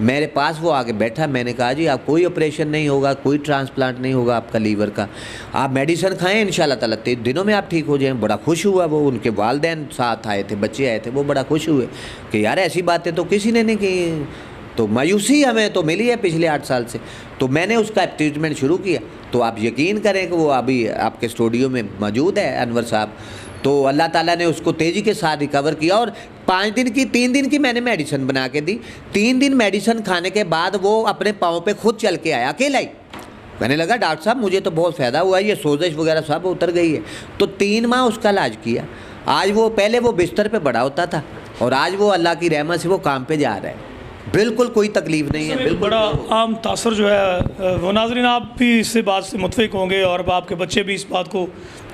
मेरे पास वो आके बैठा, मैंने कहा जी आप कोई ऑपरेशन नहीं होगा, कोई ट्रांसप्लांट नहीं होगा आपका लीवर का, आप मेडिसिन खाएं इंशाल्लाह ताला 3 दिनों में आप ठीक हो जाएं। बड़ा खुश हुआ वो, उनके वालिदैन साथ आए थे, बच्चे आए थे, वो बड़ा खुश हुए कि यार ऐसी बातें तो किसी ने नहीं की। तो मायूसी हमें तो मिली है पिछले 8 साल से। तो मैंने उसका ट्रीटमेंट शुरू किया। तो आप यकीन करें कि वो अभी आपके स्टूडियो में मौजूद है अनवर साहब। तो अल्लाह ताला ने उसको तेज़ी के साथ रिकवर किया और 3 दिन की मैंने मेडिसिन बना के दी। 3 दिन मेडिसिन खाने के बाद वो अपने पाँव पे खुद चल के आया अकेला ही। मैंने लगा डॉक्टर साहब मुझे तो बहुत फ़ायदा हुआ, ये सोजिश वगैरह सब उतर गई है। तो 3 माह उसका इलाज किया। आज वो, पहले वो बिस्तर पे बड़ा होता था और आज वो अल्लाह की रहमत से वो काम पे जा रहा है, बिल्कुल कोई तकलीफ नहीं है। बिल्कुल बड़ा आम तासर जो है वो, नाज़रीन आप भी इससे बात से मुतफिक होंगे और आपके बच्चे भी इस बात को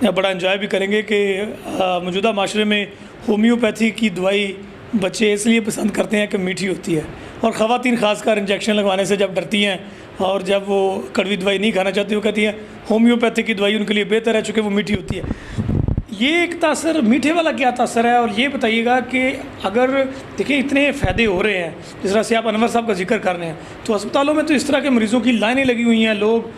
बड़ा एंजॉय भी करेंगे कि मौजूदा माशरे में होम्योपैथी की दवाई बच्चे इसलिए पसंद करते हैं कि मीठी होती है, और ख़वातीन ख़ासकर इंजेक्शन लगवाने से जब डरती हैं और जब वो कड़वी दवाई नहीं खाना चाहती, वो कहती हैं होम्योपैथी की दवाई उनके लिए बेहतर है चूँकि वो मीठी होती है। ये एक तासर, मीठे वाला क्या तासर है? और ये बताइएगा कि अगर देखिए इतने फ़ायदे हो रहे हैं, जिस तरह से आप अनवर साहब का जिक्र कर रहे हैं, तो अस्पतालों में तो इस तरह के मरीज़ों की लाइनें लगी हुई हैं, लोग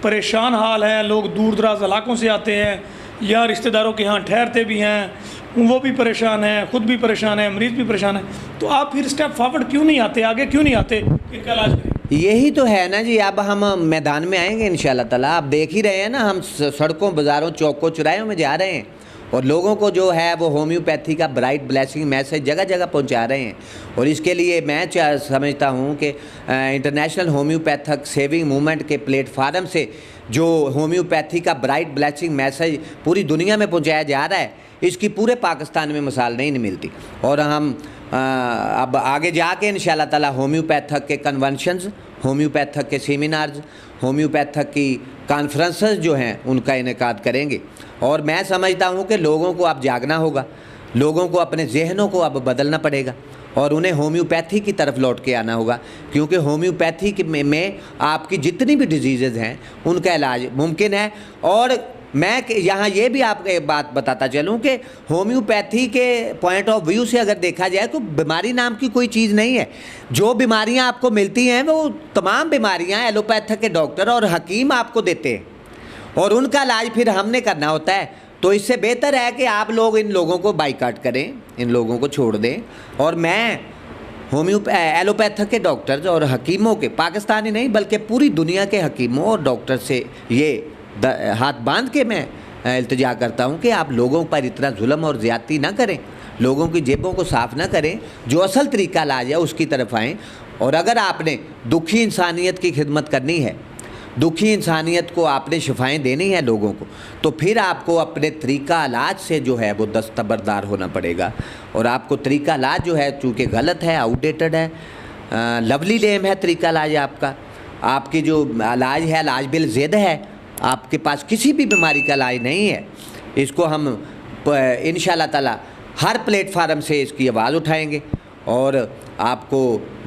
परेशान हाल हैं, लोग दूर दराज इलाकों से आते हैं या रिश्तेदारों के यहाँ ठहरते भी हैं, वो भी परेशान हैं, ख़ुद भी परेशान है, मरीज़ भी परेशान है। तो आप फिर स्टेप फॉरवर्ड क्यों नहीं आते, आगे क्यों नहीं आते इनका इलाज करें? यही तो है ना जी। अब हम मैदान में आएंगे इंशाल्लाह ताला। आप देख ही रहे हैं ना, हम सड़कों, बाज़ारों, चौकों, चौराहों में जा रहे हैं और लोगों को जो है वो होम्योपैथी का ब्राइट ब्लेसिंग मैसेज जगह जगह पहुंचा रहे हैं। और इसके लिए मैं समझता हूं कि इंटरनेशनल होम्योपैथिक सेविंग मूवमेंट के प्लेटफार्म से जो होम्योपैथी का ब्राइट ब्लेसिंग मैसेज पूरी दुनिया में पहुंचाया जा रहा है, इसकी पूरे पाकिस्तान में मिसाल नहीं मिलती। और हम अब आगे जाके इंशाल्लाह ताला होम्योपैथिक के कन्वेंशंस, होम्योपैथिक के सेमिनार्स, होम्योपैथिक की कॉन्फ्रेंसेस जो हैं उनका इनेकाद करेंगे। और मैं समझता हूँ कि लोगों को अब जागना होगा, लोगों को अपने जहनों को अब बदलना पड़ेगा और उन्हें होम्योपैथी की तरफ लौट के आना होगा, क्योंकि होम्योपैथी में आपकी जितनी भी डिजीज़ हैं उनका इलाज मुमकिन है। और मैं यहाँ ये भी आपको एक बात बताता चलूँ कि होम्योपैथी के पॉइंट ऑफ व्यू से अगर देखा जाए तो बीमारी नाम की कोई चीज़ नहीं है। जो बीमारियाँ आपको मिलती हैं वो तमाम बीमारियाँ एलोपैथिक के डॉक्टर और हकीम आपको देते हैं और उनका इलाज फिर हमने करना होता है। तो इससे बेहतर है कि आप लोग इन लोगों को बाइकाट करें, इन लोगों को छोड़ दें। और मैं एलोपैथिक के डॉक्टर्स और हकीमों के, पाकिस्तानी नहीं बल्कि पूरी दुनिया के हकीमों और डॉक्टर से ये हाथ बांध के मैं इल्तिजा करता हूँ कि आप लोगों पर इतना जुल्म और ज़्यादती ना करें, लोगों की जेबों को साफ़ ना करें, जो असल तरीका इलाज है उसकी तरफ आएँ। और अगर आपने दुखी इंसानियत की खिदमत करनी है, दुखी इंसानियत को आपने शिफाएँ देनी है लोगों को, तो फिर आपको अपने तरीका इलाज से जो है वो दस्तबरदार होना पड़ेगा। और आपको तरीका इलाज जो है चूँकि गलत है, आउटडेटेड है, लवली लेम है तरीका इलाज आपका, आपकी जो इलाज है इलाज बिल ज़िद है, आपके पास किसी भी बीमारी का इलाज नहीं है। इसको हम इंशाल्लाह ताला हर प्लेटफार्म से इसकी आवाज़ उठाएंगे और आपको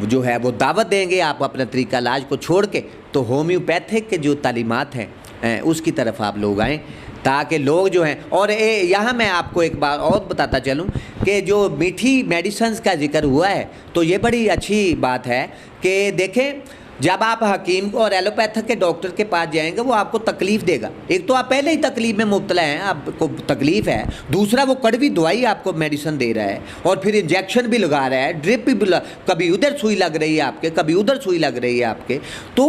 जो है वो दावत देंगे, आप अपना तरीका इलाज को छोड़ के तो होम्योपैथिक के जो तालीमात हैं उसकी तरफ आप लोग आएँ, ताकि लोग जो हैं। और यहाँ मैं आपको एक बात और बताता चलूँ कि जो मीठी मेडिसिन्स का जिक्र हुआ है तो ये बड़ी अच्छी बात है कि देखें, जब आप हकीम और एलोपैथिक के डॉक्टर के पास जाएंगे वो आपको तकलीफ़ देगा। एक तो आप पहले ही तकलीफ़ में मुब्तला हैं, आपको तकलीफ़ है, दूसरा वो कड़वी दवाई आपको मेडिसिन दे रहा है और फिर इंजेक्शन भी लगा रहा है, ड्रिप भी, कभी उधर सुई लग रही है आपके, कभी उधर सुई लग रही है आपके। तो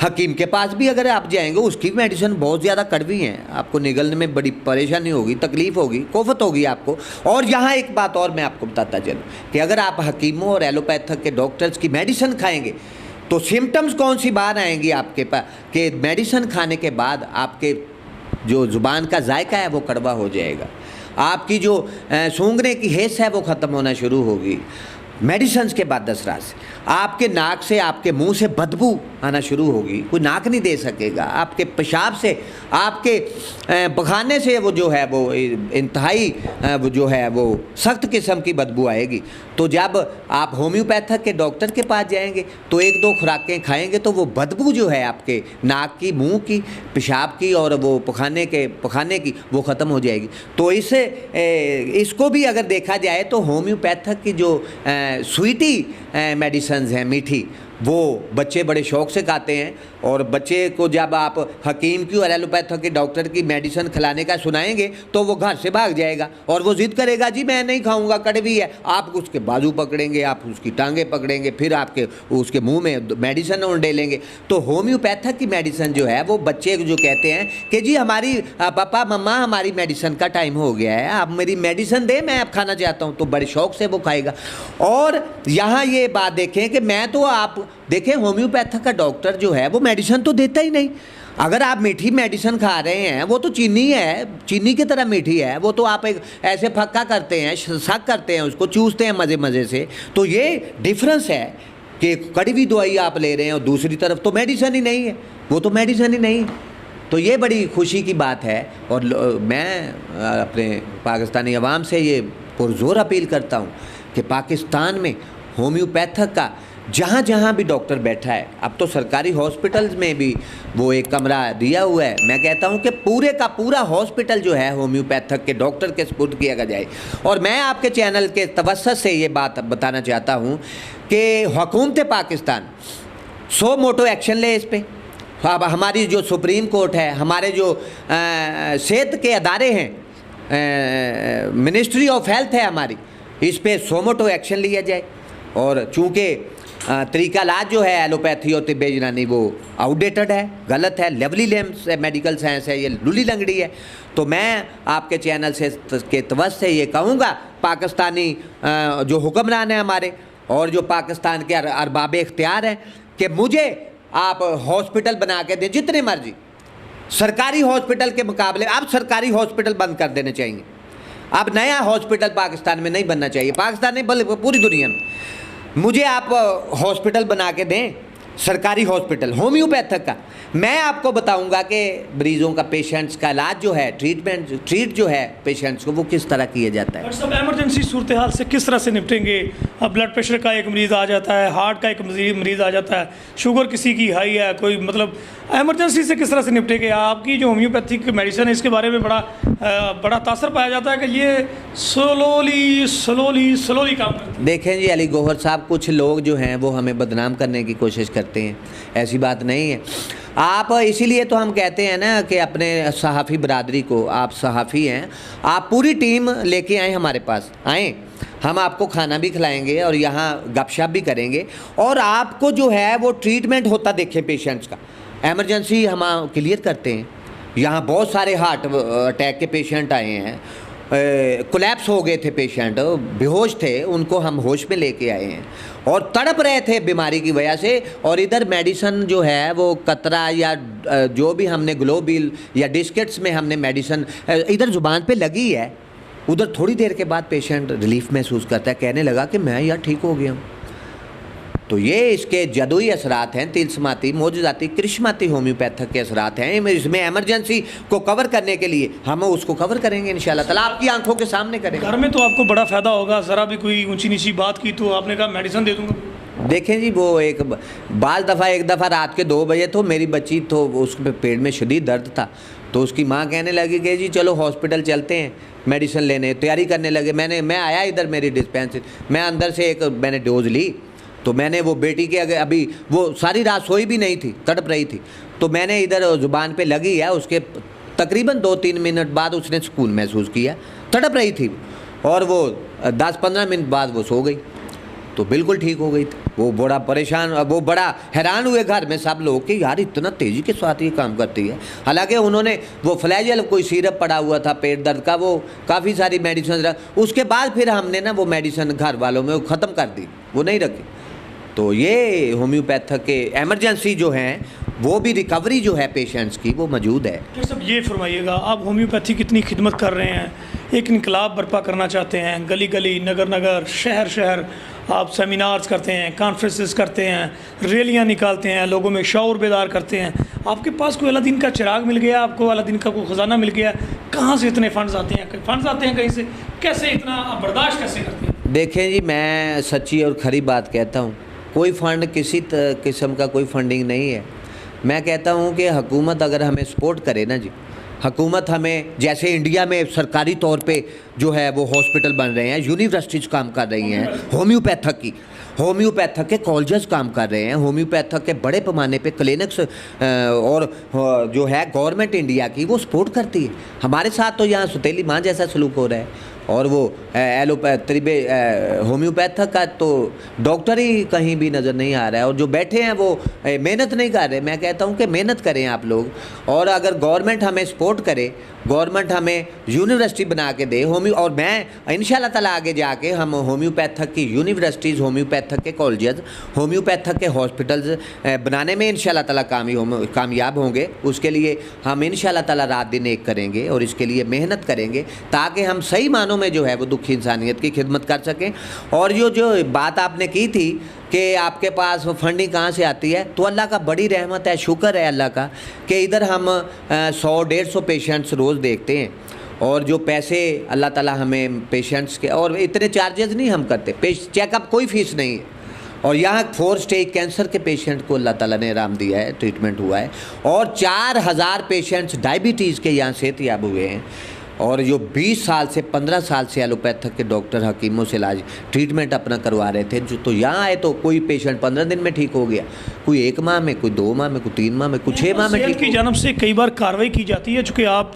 हकीम के पास भी अगर आप जाएंगे उसकी मेडिसिन बहुत ज़्यादा कड़वी हैं, आपको निगलने में बड़ी परेशानी होगी, तकलीफ़ होगी, कोफत होगी आपको। और यहाँ एक बात और मैं आपको बताता चलूँ कि अगर आप हकीमों और एलोपैथिक के डॉक्टर्स की मेडिसिन खाएँगे तो सिम्टम्स कौन सी बात आएंगी आपके पास कि मेडिसिन खाने के बाद आपके जो ज़ुबान का जायका है वो कड़वा हो जाएगा, आपकी जो सूंघने की हेस है वो ख़त्म होना शुरू होगी मेडिसिन के बाद 10 रात से, आपके नाक से, आपके मुंह से बदबू आना शुरू होगी, कोई नाक नहीं दे सकेगा, आपके पेशाब से, आपके पखाने से वो जो है वो इंतहाई वो जो है वो सख्त किस्म की बदबू आएगी। तो जब आप होम्योपैथिक के डॉक्टर के पास जाएंगे तो 1-2 खुराकें खाएंगे तो वो बदबू जो है आपके नाक की, मुंह की, पेशाब की और वो पखाने की वो ख़त्म हो जाएगी। तो इसको भी अगर देखा जाए तो होम्योपैथिक की जो स्वीटी मेडिसिन हैं मीठी, वो बच्चे बड़े शौक़ से खाते हैं। और बच्चे को जब आप हकीम की और एलोपैथ के डॉक्टर की मेडिसिन खिलाने का सुनाएंगे तो वो घर से भाग जाएगा और वो ज़िद करेगा जी मैं नहीं खाऊंगा, कड़वी है। आप उसके बाजू पकड़ेंगे, आप उसकी टांगें पकड़ेंगे, फिर आपके उसके मुंह में मेडिसिन उंडेलेंगे। तो होम्योपैथिक की मेडिसिन जो है वो बच्चे जो कहते हैं कि जी हमारी पापा मम्मा हमारी मेडिसिन का टाइम हो गया है, आप मेरी मेडिसिन दे, मैं अब खाना चाहता हूँ, तो बड़े शौक़ से वो खाएगा। और यहाँ ये बात देखें कि मैं तो आप देखें होम्योपैथिक का डॉक्टर जो है वो मेडिसिन तो देता ही नहीं। अगर आप मीठी मेडिसिन खा रहे हैं वो तो चीनी है, चीनी की तरह मीठी है, वो तो आप एक ऐसे फक्का करते हैं, शक करते हैं, उसको चूसते हैं मज़े मज़े से। तो ये डिफरेंस है कि कड़वी दवाई आप ले रहे हैं और दूसरी तरफ तो मेडिसिन ही नहीं है, वो तो मेडिसिन ही नहीं। तो ये बड़ी खुशी की बात है। और मैं अपने पाकिस्तानी अवाम से ये पुरजोर अपील करता हूँ कि पाकिस्तान में होम्योपैथिक का जहाँ जहाँ भी डॉक्टर बैठा है, अब तो सरकारी हॉस्पिटल्स में भी वो एक कमरा दिया हुआ है, मैं कहता हूँ कि पूरे का पूरा हॉस्पिटल जो है होम्योपैथिक के डॉक्टर के सपुर्द किया जाए। और मैं आपके चैनल के तवज्जुह से ये बात बताना चाहता हूँ कि हुकूमत पाकिस्तान 100 मोटो एक्शन ले इस पर। अब हमारी जो सुप्रीम कोर्ट है, हमारे जो सेहत के अदारे हैं, मिनिस्ट्री ऑफ हेल्थ है हमारी, इस पर 100 मोटो एक्शन लिया जाए। और चूँकि तरीका इलाज जो है एलोपैथी और तिब्बे यूनानी वो आउटडेटेड है, गलत है, लेवली लेम्स मेडिकल साइंस है, ये लुली लंगड़ी है। तो मैं आपके चैनल से के तवज्जुह से ये कहूँगा पाकिस्तानी जो हुक्मरान हैं हमारे और जो पाकिस्तान के अरबाब इख्तियार हैं कि मुझे आप हॉस्पिटल बना के दें जितने मर्जी। सरकारी हॉस्पिटल के मुकाबले अब सरकारी हॉस्पिटल बंद कर देने चाहिए। अब नया हॉस्पिटल पाकिस्तान में नहीं बनना चाहिए, पाकिस्तान नहीं बल्कि पूरी दुनिया में। मुझे आप हॉस्पिटल बना के दें, सरकारी हॉस्पिटल होम्योपैथिक का। मैं आपको बताऊंगा कि मरीज़ों का, पेशेंट्स का इलाज जो है, ट्रीट जो है पेशेंट्स को, वो किस तरह किया जाता है। डॉक्टर साहब एमरजेंसी सूरत हाल से किस तरह से निपटेंगे? अब ब्लड प्रेशर का एक मरीज़ आ जाता है, हार्ट का एक मरीज़ आ जाता है, शुगर किसी की हाई है, कोई मतलब एमरजेंसी से किस तरह से निपटेंगे? आपकी जो होम्योपैथिक मेडिसिन है इसके बारे में बड़ा तासर पाया जाता है कि ये स्लोली काम करती है। देखें जी अली गौहर साहब, कुछ लोग जो हैं वो हमें बदनाम करने की कोशिश करते हैं, ऐसी बात नहीं है। आप इसीलिए तो हम कहते हैं ना कि अपने सहाफ़ी बरादरी को, आप सहाफ़ी हैं, आप पूरी टीम लेके आएँ, हमारे पास आएँ, हम आपको खाना भी खिलाएंगे और यहाँ गपशप भी करेंगे और आपको जो है वो ट्रीटमेंट होता देखें पेशेंट्स का। एमरजेंसी हम क्लियर करते हैं। यहाँ बहुत सारे हार्ट अटैक के पेशेंट आए हैं, कोलैप्स हो गए थे पेशेंट, बेहोश थे, उनको हम होश में लेके आए हैं और तड़प रहे थे बीमारी की वजह से। और इधर मेडिसिन जो है वो कतरा या जो भी हमने ग्लोबिल या डिस्केट्स में हमने मेडिसिन इधर ज़ुबान पे लगी है, उधर थोड़ी देर के बाद पेशेंट रिलीफ महसूस करता है, कहने लगा कि मैं यार ठीक हो गया हूँ। तो ये इसके जदुई असरात हैं, तिलस्माती, मोजज़ाती, करिश्माती होम्योपैथिक के असरात हैं। इसमें एमरजेंसी को कवर करने के लिए हम उसको कवर करेंगे इंशाल्लाह ताला, आपकी आंखों के सामने करेंगे। घर में तो आपको बड़ा फ़ायदा होगा, ज़रा भी कोई ऊंची नीची बात की तो आपने कहा मेडिसिन दे दूँगा। देखें जी, वो एक दफ़ा रात के 2 बजे तो मेरी बच्ची तो उसके पेट में शदीद दर्द था, तो उसकी माँ कहने लगी कि जी चलो हॉस्पिटल चलते हैं मेडिसिन लेने, तैयारी करने लगे। मैं आया इधर मेरी डिस्पेंसरी, मैं अंदर से मैंने डोज ली। तो मैंने वो बेटी के अभी वो सारी रात सोई भी नहीं थी, तड़प रही थी, तो मैंने इधर ज़ुबान पे लगी है, उसके तकरीबन 2-3 मिनट बाद उसने सुकून महसूस किया, तड़प रही थी और वो 10-15 मिनट बाद वो सो गई, तो बिल्कुल ठीक हो गई थी। वो बड़ा परेशान, वो बड़ा हैरान हुए घर में सब लोग कि यार इतना तेज़ी के साथ ये काम करती है। हालांकि उन्होंने वो फ्लैजेल कोई सिरप पड़ा हुआ था पेट दर्द का, वो काफ़ी सारी मेडिसिन, उसके बाद फिर हमने ना वो मेडिसिन घर वालों में वो ख़त्म कर दी, वो नहीं रखी। तो ये होम्योपैथिक के एमरजेंसी जो हैं वो भी रिकवरी जो है पेशेंट्स की वो मौजूद है। डॉक्टर साहब ये फरमाइएगा, आप होम्योपैथी कितनी खिदमत कर रहे हैं, एक इनकलाब बर्पा करना चाहते हैं, गली गली, नगर नगर, शहर शहर आप सेमिनार्स करते हैं, कॉन्फ्रेंसेस करते हैं, रैलियां निकालते हैं, लोगों में शऊर बेदार करते हैं। आपके पास कोई अलादीन का चिराग मिल गया, आपको अलादीन का कोई ख़जाना मिल गया, कहाँ से इतने फ़ंड्स आते हैं? फ़ंड्स आते हैं कहीं से, कैसे इतना आप बर्दाश्त कैसे करते हैं? देखें जी, मैं सच्ची और खरी बात कहता हूँ, कोई फ़ंड किसी किस्म का कोई फंडिंग नहीं है। मैं कहता हूँ कि हुकूमत अगर हमें सपोर्ट करे ना जी, हुकूमत हमें, जैसे इंडिया में सरकारी तौर पे जो है वो हॉस्पिटल बन रहे हैं, यूनिवर्सिटीज़ काम कर रही हैं होम्योपैथिक की, होम्योपैथक के कॉलेजेस काम कर रहे हैं, होम्योपैथक के बड़े पैमाने पे क्लिनिक्स और जो है गवर्नमेंट इंडिया की वो सपोर्ट करती है। हमारे साथ तो यहाँ सुतेली माँ जैसा सलूक हो रहा है, और वो होम्योपैथक का तो डॉक्टर ही कहीं भी नज़र नहीं आ रहा है, और जो बैठे हैं वो मेहनत नहीं कर रहे। मैं कहता हूँ कि मेहनत करें आप लोग, और अगर गवर्नमेंट हमें सपोर्ट करे, गवर्नमेंट हमें यूनिवर्सिटी बना के दे और मैं इंशाल्लाह ताला आगे जाके हम होम्योपैथक की यूनिवर्सिटीज़, होम्योपैथक के कॉलेजेस, होम्योपैथक के हॉस्पिटल्स बनाने में इंशाल्लाह ताला कामयाब होंगे। उसके लिए हम इंशाल्लाह ताला रात दिन एक करेंगे और इसके लिए मेहनत करेंगे, ताकि हम सही मानों में जो है वो दुखी इंसानियत की खिदमत कर सकें। और जो बात आपने की थी कि आपके पास फंडिंग कहाँ से आती है, तो अल्लाह का बड़ी रहमत है, शुक्र है अल्लाह का कि इधर हम 100-150 पेशेंट्स रोज़ देखते हैं, और जो पैसे अल्लाह ताला हमें पेशेंट्स के, और इतने चार्जेस नहीं हम करते, चेकअप कोई फ़ीस नहीं है। और यहाँ 4 स्टेज कैंसर के पेशेंट को अल्लाह ताला ने आराम दिया है, ट्रीटमेंट हुआ है, और 4000 पेशेंट्स डायबिटीज़ के यहाँ सेहतयाब हुए हैं। और जो 20 साल से 15 साल से एलोपैथक के डॉक्टर हकीमों से इलाज ट्रीटमेंट अपना करवा रहे थे, जो तो यहाँ आए तो कोई पेशेंट 15 दिन में ठीक हो गया, कोई 1 माह में, कोई 2 माह में, कोई 3 माह में, कोई 6 माह में ठीक की जानब से कई बार कार्रवाई की जाती है, चूँकि आप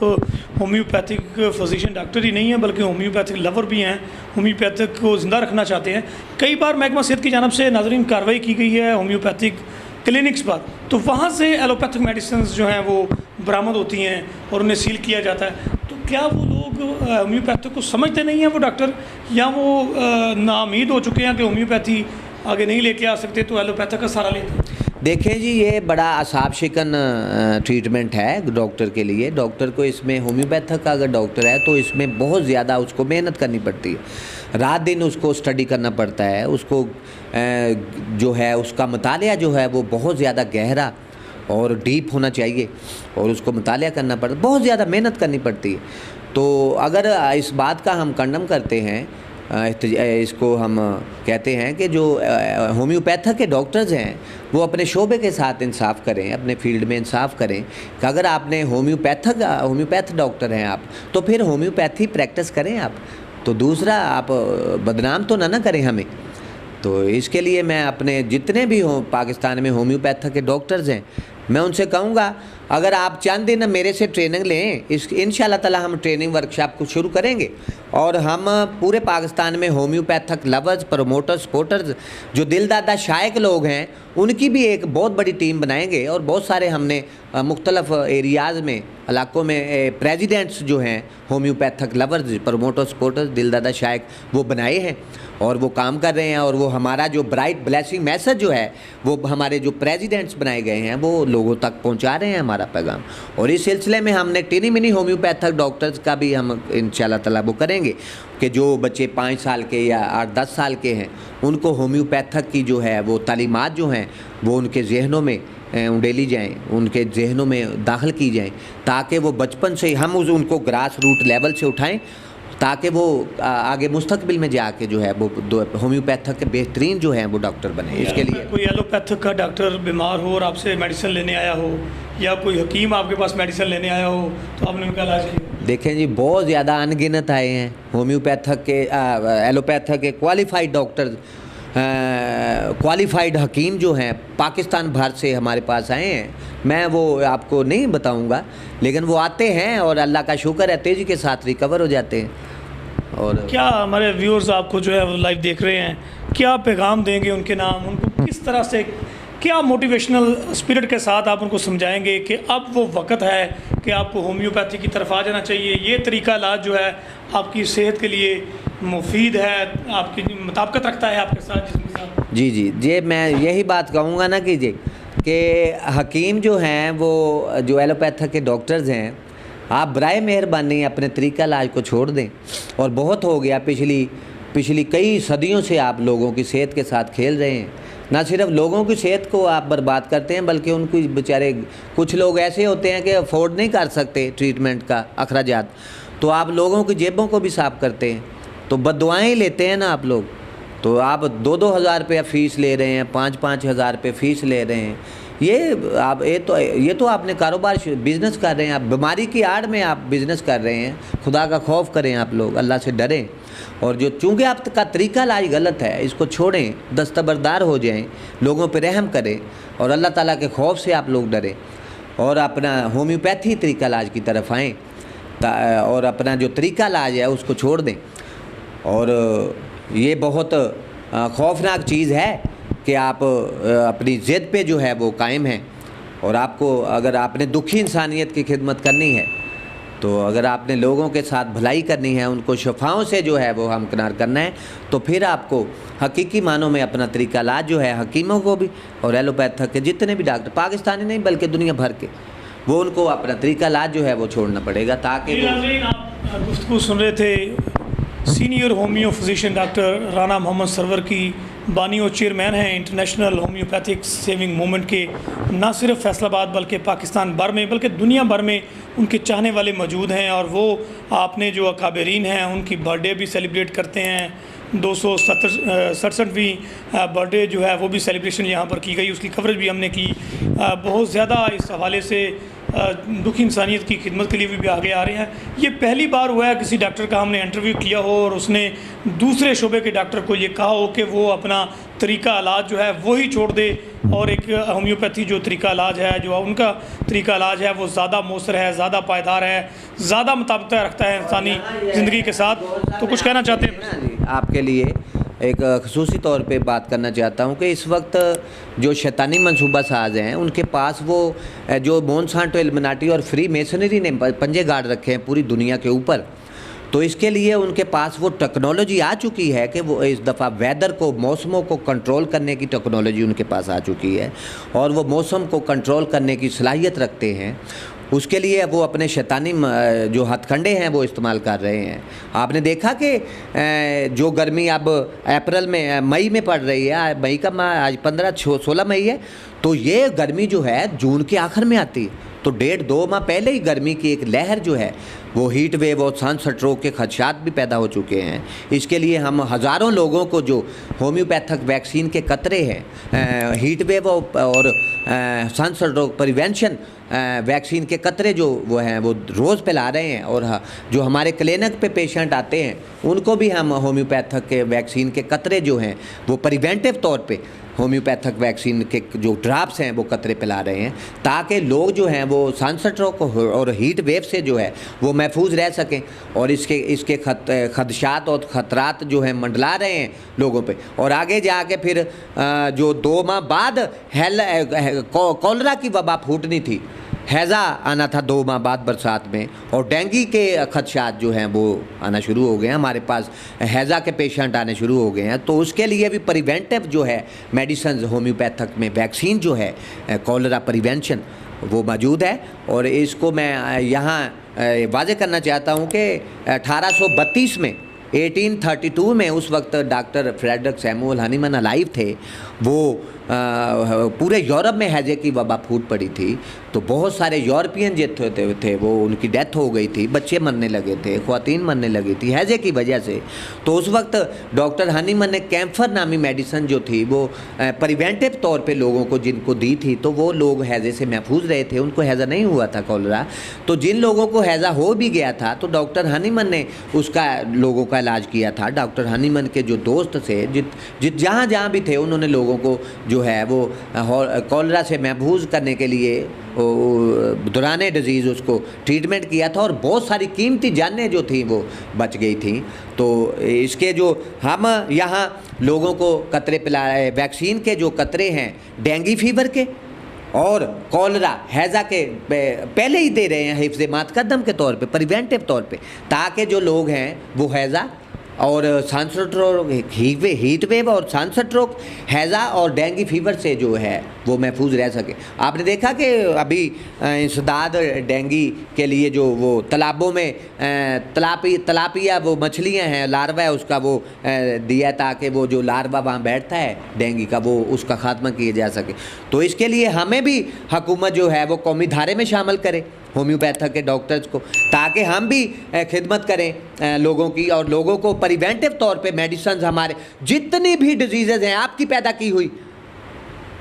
होम्योपैथिक फिजिशियन डॉक्टर ही नहीं है बल्कि होम्योपैथिक लवर भी हैं, होम्योपैथिक को ज़िंदा रखना चाहते हैं। कई बार महकमा सेहत की जानब से नाज़रीन कार्रवाई की गई है होम्योपैथिक क्लिनिक्स पर, तो वहाँ से एलोपैथिक मेडिसिन जो हैं वो बरामद होती हैं और उन्हें सील किया जाता है। तो क्या वो लोग होम्योपैथिक को समझते नहीं हैं वो डॉक्टर, या वो नाउम्मीद हो चुके हैं कि होम्योपैथी आगे नहीं लेके आ सकते तो एलोपैथिक का सहारा लेते हैं? देखें जी, ये बड़ा असाब शिकन ट्रीटमेंट है डॉक्टर के लिए। डॉक्टर को इसमें, होम्योपैथक का अगर डॉक्टर है तो इसमें बहुत ज़्यादा उसको मेहनत करनी पड़ती है, रात दिन उसको स्टडी करना पड़ता है, उसको जो है उसका मुतालिया जो है वो बहुत ज़्यादा गहरा और डीप होना चाहिए, और उसको मुतालिया करना पड़ता है, बहुत ज़्यादा मेहनत करनी पड़ती है। तो अगर इस बात का हम कंडम करते हैं, इसको हम कहते हैं कि जो होम्योपैथक के डॉक्टर्स हैं वो अपने शोबे के साथ इंसाफ करें, अपने फील्ड में इंसाफ करें कि अगर आपने होम्योपैथ डॉक्टर हैं आप, तो फिर होम्योपैथी प्रैक्टिस करें आप, तो दूसरा आप बदनाम तो ना करें हमें। तो इसके लिए मैं अपने जितने भी पाकिस्तान में होम्योपैथक के डॉक्टर्स हैं, मैं उनसे कहूँगा अगर आप चंद दिन मेरे से ट्रेनिंग लें, इंशाल्लाह ताला हम ट्रेनिंग वर्कशॉप को शुरू करेंगे, और हम पूरे पाकिस्तान में होम्योपैथक लवर्स, प्रमोटर्स, सपोर्टर्स, जो दिलदादा शायक लोग हैं, उनकी भी एक बहुत बड़ी टीम बनाएंगे। और बहुत सारे हमने मुख्तलिफ एरियाज़ में, इलाकों में प्रेसिडेंट्स जो हैं होम्योपैथक लवर्स, प्रमोटर्स, सपोर्टर्स, दिलदादा शायक, वो बनाए हैं और वो काम कर रहे हैं। और वो हमारा जो ब्राइट ब्लेसिंग मैसेज जो है वो हमारे जो प्रेसिडेंट्स बनाए गए हैं वो लोगों तक पहुंचा रहे हैं हमारा पैगाम। और इस सिलसिले में हमने टिनी मिनी होम्योपैथक डॉक्टर्स का भी हम इंशाल्लाह ताला वो करेंगे कि जो बच्चे 5 साल के या 8-10 साल के हैं, उनको होम्योपैथक की जो है वो तालीमात जो हैं वो उनके जहनों में उंडेली जाएँ, उनके जहनों में दाखिल की जाएँ, ताकि वो बचपन से हम उनको ग्रास रूट लेवल से उठाएँ, ताकि वो आगे मुस्तकबिल में जाके जो है वो होम्योपैथक के बेहतरीन जो हैं वो डॉक्टर बने। इसके लिए कोई एलोपैथिक का डॉक्टर बीमार हो और आपसे मेडिसिन लेने आया हो, या कोई हकीम आपके पास मेडिसिन लेने आया हो, तो आपने उनका इलाज किया? देखें जी, बहुत ज़्यादा अनगिनत आए हैं होम्योपैथक के, एलोपैथक के क्वालिफाइड डॉक्टर, क्वालिफाइड हकीम जो हैं पाकिस्तान भर से हमारे पास आए हैं। मैं वो आपको नहीं बताऊंगा, लेकिन वो आते हैं और अल्लाह का शुक्र है तेज़ी के साथ रिकवर हो जाते हैं। और क्या हमारे व्यूअर्स आपको जो है वो लाइव देख रहे हैं, क्या पैगाम देंगे उनके नाम, उनको किस तरह से, क्या मोटिवेशनल स्पिरिट के साथ आप उनको समझाएंगे कि अब वो वक्त है कि आपको होम्योपैथी की तरफ आ जाना चाहिए, ये तरीका इलाज जो है आपकी सेहत के लिए मुफीद है, आपकी मुताबिकत रखता है आपके साथ, जिसके साथ? जी, मैं यही बात कहूँगा ना कि हकीम जो हैं वो जो एलोपैथक के डॉक्टर्स हैं, आप बराए मेहरबानी अपने तरीका इलाज को छोड़ दें। और बहुत हो गया, पिछली कई सदियों से आप लोगों की सेहत के साथ खेल रहे हैं। ना सिर्फ लोगों की सेहत को आप बर्बाद करते हैं, बल्कि उनको बेचारे कुछ लोग ऐसे होते हैं कि अफोर्ड नहीं कर सकते ट्रीटमेंट का अखराजात, तो आप लोगों की जेबों को भी साफ करते हैं, तो बददुआएं लेते हैं ना आप लोग। तो आप 2-2 हज़ार रुपया फ़ीस ले रहे हैं, 5-5 हज़ार रुपये फ़ीस ले रहे हैं। ये तो आपने कारोबार बिजनेस कर रहे हैं, आप बीमारी की आड़ में आप बिजनेस कर रहे हैं। खुदा का खौफ करें आप लोग, अल्लाह से डरें, और जो चूँकि आपका तरीका इलाज गलत है इसको छोड़ें, दस्तबरदार हो जाएं, लोगों पे रहम करें और अल्लाह ताला के खौफ से आप लोग डरें और अपना होम्योपैथी तरीका इलाज की तरफ आएँ और अपना जो तरीका इलाज है उसको छोड़ दें। और ये बहुत खौफनाक चीज़ है कि आप अपनी ज़िद पे जो है वो कायम हैं, और आपको अगर आपने दुखी इंसानियत की खिदमत करनी है, तो अगर आपने लोगों के साथ भलाई करनी है, उनको शफाओं से जो है वो हमकिनार करना है, तो फिर आपको हकीकी मानों में अपना तरीका इलाज जो है हकीमों को भी और एलोपैथक के जितने भी डॉक्टर, पाकिस्तानी नहीं बल्कि दुनिया भर के, वो उनको अपना तरीका इलाज जो है वो छोड़ना पड़ेगा ताकि आप गुफ्तगू सुन रहे थे senior homeo physician doctor Rana Mohammad Sarwar की, बानी और चेयरमैन हैं इंटरनेशनल होम्योपैथिक सेविंग मूवमेंट के। ना सिर्फ फैसलाबाद बल्कि पाकिस्तान भर में बल्कि दुनिया भर में उनके चाहने वाले मौजूद हैं, और वो आपने जो अकाबरीन हैं उनकी बर्थडे भी सेलिब्रेट करते हैं। 267वीं बर्थडे जो है वो भी सेलिब्रेशन यहाँ पर की गई, उसकी कवरेज भी हमने की। बहुत ज़्यादा इस हवाले से दुखी इंसानियत की खिदमत के लिए भी आगे आ रहे हैं। ये पहली बार हुआ है किसी डॉक्टर का हमने इंटरव्यू किया हो और उसने दूसरे शोबे के डॉक्टर को ये कहा हो कि वो अपना तरीका इलाज जो है वही छोड़ दे, और एक होम्योपैथी जो तरीका इलाज है, जो उनका तरीका इलाज है वो ज़्यादा मौसर है, ज़्यादा पायदार है, ज़्यादा मुताबिकता रखता है इंसानी ज़िंदगी के साथ। तो कुछ कहना चाहते हैं? आपके लिए एक ख़ुसूसी तौर पे बात करना चाहता हूँ कि इस वक्त जो शैतानी मंसूबा साज हैं उनके पास वो जो मोनसांटो इल्यूमिनाटी और फ्री मेसनरी ने पंजे गाड़ रखे हैं पूरी दुनिया के ऊपर, तो इसके लिए उनके पास वो टेक्नोलॉजी आ चुकी है कि वो इस दफ़ा वेदर को, मौसमों को कंट्रोल करने की टेक्नोलॉजी उनके पास आ चुकी है और वो मौसम को कंट्रोल करने की सलाहियत रखते हैं। उसके लिए वो अपने शैतानी जो हथकंडे हैं वो इस्तेमाल कर रहे हैं। आपने देखा कि जो गर्मी अब अप्रैल में, मई में पड़ रही है, मई का आज 15-16 मई है, तो ये गर्मी जो है जून के आखिर में आती है, तो 1.5-2 माह पहले ही गर्मी की एक लहर जो है वो हीट वेव और सन स्ट्रोक के खदशात भी पैदा हो चुके हैं। इसके लिए हम हज़ारों लोगों को जो होम्योपैथिक वैक्सीन के कतरे हैं, हीट वेव और सन स्ट्रोक प्रिवेंशन वैक्सीन के कतरे जो वो हैं वो रोज़ पिला रहे हैं, और जो हमारे क्लिनिक पे पेशेंट आते हैं उनको भी हम होम्योपैथिक के वैक्सीन के कतरे जो हैं वो प्रिवेंटिव तौर पे होम्योपैथिक वैक्सीन के जो ड्राप्स हैं वो कतरे पिला रहे हैं, ताकि लोग जो हैं वो सन स्ट्रोक और हीट वेव से जो है वो महफूज रह सकें, और इसके खदशात और ख़तरात जो हैं मंडला रहे हैं लोगों पे। और आगे जाके फिर जो 2 माह बाद कॉलरा की वबा फूटनी थी, हैज़ा आना था 2 माह बाद बरसात में, और डेंगू के खदशात जो हैं वो आना शुरू हो गए हैं, हमारे पास हैज़ा के पेशेंट आने शुरू हो गए हैं। तो उसके लिए भी प्रिवेंटिव जो है मेडिसिन होम्योपैथिक में वैक्सीन जो है कॉलरा प्रिवेंशन वो मौजूद है। और इसको मैं यहाँ वाज़े करना चाहता हूँ कि 1832 में 1832 में उस वक्त doctor Frederick Samuel Hahnemann alive थे, वो पूरे यूरोप में हैजे की वबा फूट पड़ी थी, तो बहुत सारे यूरोपियन जो थे वो उनकी डेथ हो गई थी, बच्चे मरने लगे थे, ख़वातीन मरने लगी थी हैजे की वजह से। तो उस वक्त डॉक्टर हनीमन ने कैम्फर नामी मेडिसिन जो थी वो प्रिवेंटिव तौर पे लोगों को जिनको दी थी, तो वो लोग हैजे से महफूज रहे थे, उनको हैज़ा नहीं हुआ था कॉलरा। तो जिन लोगों को हैज़ा हो भी गया था तो डॉक्टर हनीमन ने उसका लोगों का इलाज किया था। डॉक्टर हनीमन के जो दोस्त थे जहाँ जहाँ भी थे उन्होंने लोगों को जो है वो कॉलरा से महफूज करने के लिए दौराने डिज़ीज़ उसको ट्रीटमेंट किया था, और बहुत सारी कीमती जानें जो थी वो बच गई थी। तो इसके जो हम यहाँ लोगों को कतरे पिला रहे, वैक्सीन के जो कतरे हैं डेंगू फीवर के और कॉलरा हैज़ा के पहले ही दे रहे हैं हिफ्ज़ मातकदम के तौर पे, प्रिवेंटिव तौर पे, ताकि जो लोग हैं वो हैज़ा और सन स्ट्रोक, हीट वेव और सन स्ट्रोक, हैज़ा और डेंगू फीवर से जो है वो महफूज रह सके। आपने देखा कि अभी इंसदाद डेंगू के लिए जो वो तालाबों में तलापिया वो मछलियां हैं, लार्वा है उसका वो दिया, ताकि वो जो लार्वा वहाँ बैठता है डेंगू का वो उसका खात्मा किया जा सके। तो इसके लिए हमें भी हुकूमत जो है वो कौमी धारे में शामिल करे होम्योपैथिक के डॉक्टर्स को, ताकि हम भी खिदमत करें लोगों की, और लोगों को प्रिवेंटिव तौर पे मेडिसिन, हमारे जितनी भी डिजीज़ेज़ हैं आपकी पैदा की हुई,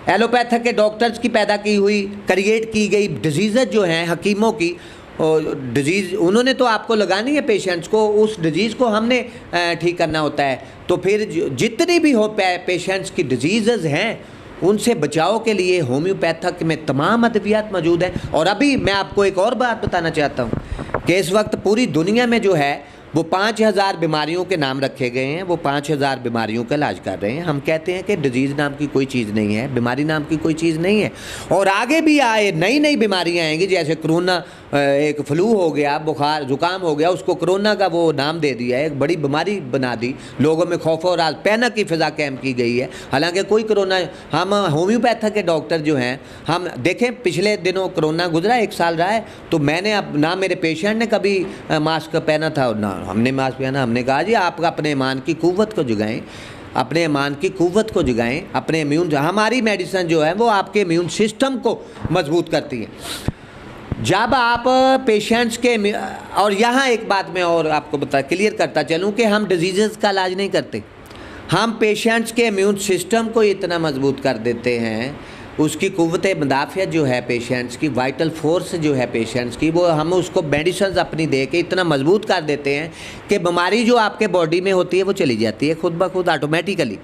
एलोपैथिक के डॉक्टर्स की पैदा की हुई, क्रिएट की गई डिजीज़ जो हैं हकीमों की, डिजीज़ उन्होंने तो आपको लगानी है पेशेंट्स को, उस डिजीज़ को हमने ठीक करना होता है। तो फिर जितनी भी हो पेशेंट्स की डिजीज़ हैं उनसे बचाव के लिए होम्योपैथिक में तमाम अद्वियात मौजूद हैं। और अभी मैं आपको एक और बात बताना चाहता हूँ कि इस वक्त पूरी दुनिया में जो है वो 5000 बीमारियों के नाम रखे गए हैं, वो 5000 बीमारियों का इलाज कर रहे हैं। हम कहते हैं कि डिजीज़ नाम की कोई चीज़ नहीं है, बीमारी नाम की कोई चीज़ नहीं है, और आगे भी आए नई नई बीमारियां आएंगी। जैसे कोरोना, एक फ्लू हो गया, बुखार जुकाम हो गया, उसको कोरोना का वो नाम दे दिया है, एक बड़ी बीमारी बना दी, लोगों में खौफ और पैनिक की फ़िज़ा कैम की गई है। हालांकि कोई कोरोना, हम होम्योपैथिक के डॉक्टर जो हैं, हम देखें पिछले दिनों कोरोना गुजरा, 1 साल रहा है, तो मैंने अब ना मेरे पेशेंट ने कभी मास्क पहना था ना हमने मास्क पहना। हमने कहा जी आप अपने ईमान की कुव्वत को जगाएं, अपने ईमान की कुव्वत को जगाएं, अपने हमारी मेडिसिन जो है वो आपके इम्यून सिस्टम को मजबूत करती है। जब आप पेशेंट्स के, और यहाँ एक बात मैं और आपको क्लियर करता चलूँ कि हम डिजीज़ का इलाज नहीं करते, हम पेशेंट्स के इम्यून सिस्टम को इतना मजबूत कर देते हैं, उसकी कुव्वत मदाफ़ियत जो है पेशेंट्स की, वाइटल फोर्स जो है पेशेंट्स की, वो हम उसको मेडिसिन अपनी दे के इतना मजबूत कर देते हैं कि बीमारी जो आपके बॉडी में होती है वो चली जाती है खुद ब खुद ऑटोमेटिकली,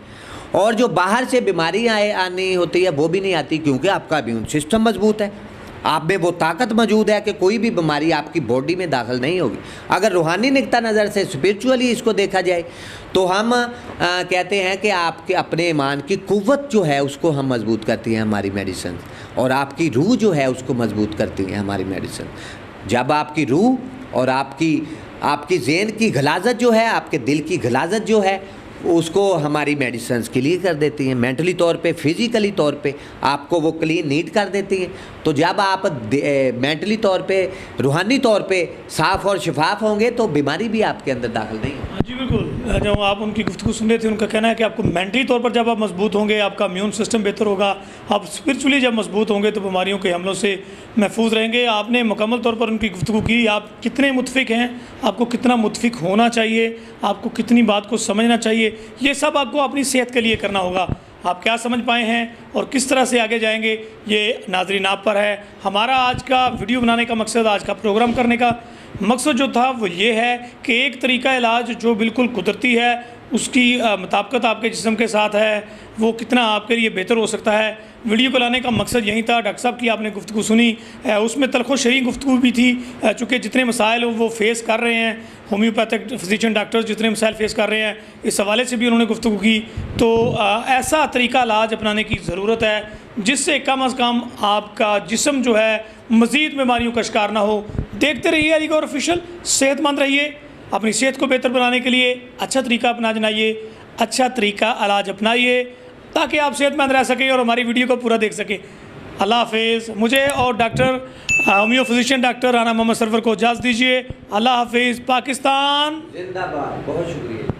और जो बाहर से बीमारी आनी होती है वो भी नहीं आती, क्योंकि आपका इम्यून सिस्टम मजबूत है, आप में वो ताकत मौजूद है कि कोई भी बीमारी आपकी बॉडी में दाखिल नहीं होगी। अगर रूहानी निक्ता नज़र से स्पिरिचुअली इसको देखा जाए तो हम कहते हैं कि आपके अपने ईमान की कुव्वत जो है उसको हम मजबूत करती हैं हमारी मेडिसिन, और आपकी रूह जो है उसको मजबूत करती हैं हमारी मेडिसिन। जब आपकी रूह और आपकी ज़हन की गलाजत जो है, आपके दिल की गलाजत जो है, उसको हमारी मेडिसिन क्लियर कर देती हैं, मेंटली तौर पे, फिज़िकली तौर पे आपको वो क्लीन नीट कर देती हैं। तो जब आप मेंटली तौर पे, रूहानी तौर पे साफ़ और शफाफ होंगे तो बीमारी भी आपके अंदर दाखिल नहीं होगी। जी बिल्कुल, जब आप उनकी गुफ्तगू सुन रहे थे उनका कहना है कि आपको मेंटली तौर पर जब आप मजबूत होंगे, आपका इम्यून सिस्टम बेहतर होगा, आप स्पिरिचुअली जब मजबूत होंगे तो बीमारियों के हमलों से महफूज रहेंगे। आपने मुकम्मल तौर पर उनकी गुफ्तगू की, आप कितने मुतफिक हैं, आपको कितना मुतफिक होना चाहिए, आपको कितनी बात को समझना चाहिए, ये सब आपको अपनी सेहत के लिए करना होगा। आप क्या समझ पाए हैं और किस तरह से आगे जाएंगे, ये नाज़रीन आप पर है। हमारा आज का वीडियो बनाने का मकसद, आज का प्रोग्राम करने का मकसद जो था वो ये है कि एक तरीका इलाज जो बिल्कुल कुदरती है, उसकी मुताबिकत आपके जिस्म के साथ है, वो कितना आपके लिए बेहतर हो सकता है। वीडियो को लाने का मकसद यही था। डॉक्टर साहब की आपने गुफ्तगू सुनी, उसमें तलख़ो शरीक गुफ्तगू भी थी, चूँकि जितने मसाइल वो फेस कर रहे हैं, होम्योपैथिक फिजिशियन डॉक्टर्स जितने मसाइल फेस कर रहे हैं, इस हवाले से भी उन्होंने गुफ्तगू की। तो ऐसा तरीका इलाज अपनाने की ज़रूरत है जिससे कम अज़ कम आपका जिस्म जो है मज़ीद बीमारियों का शिकार ना हो। देखते रहिए अलीगौर ऑफिशियल, सेहतमंद रहिए, अपनी सेहत को बेहतर बनाने के लिए अच्छा तरीका अपनाइए, अच्छा तरीका इलाज अपनाइए ताकि आप सेहतमंद रह सकें और हमारी वीडियो को पूरा देख सकें। अल्लाह हाफिज़। मुझे और doctor homeo physician doctor Rana Mohammad Sarwar को इजाज़त दीजिए। अल्लाह हाफिज़। पाकिस्तान जिंदाबाद। बहुत शुक्रिया।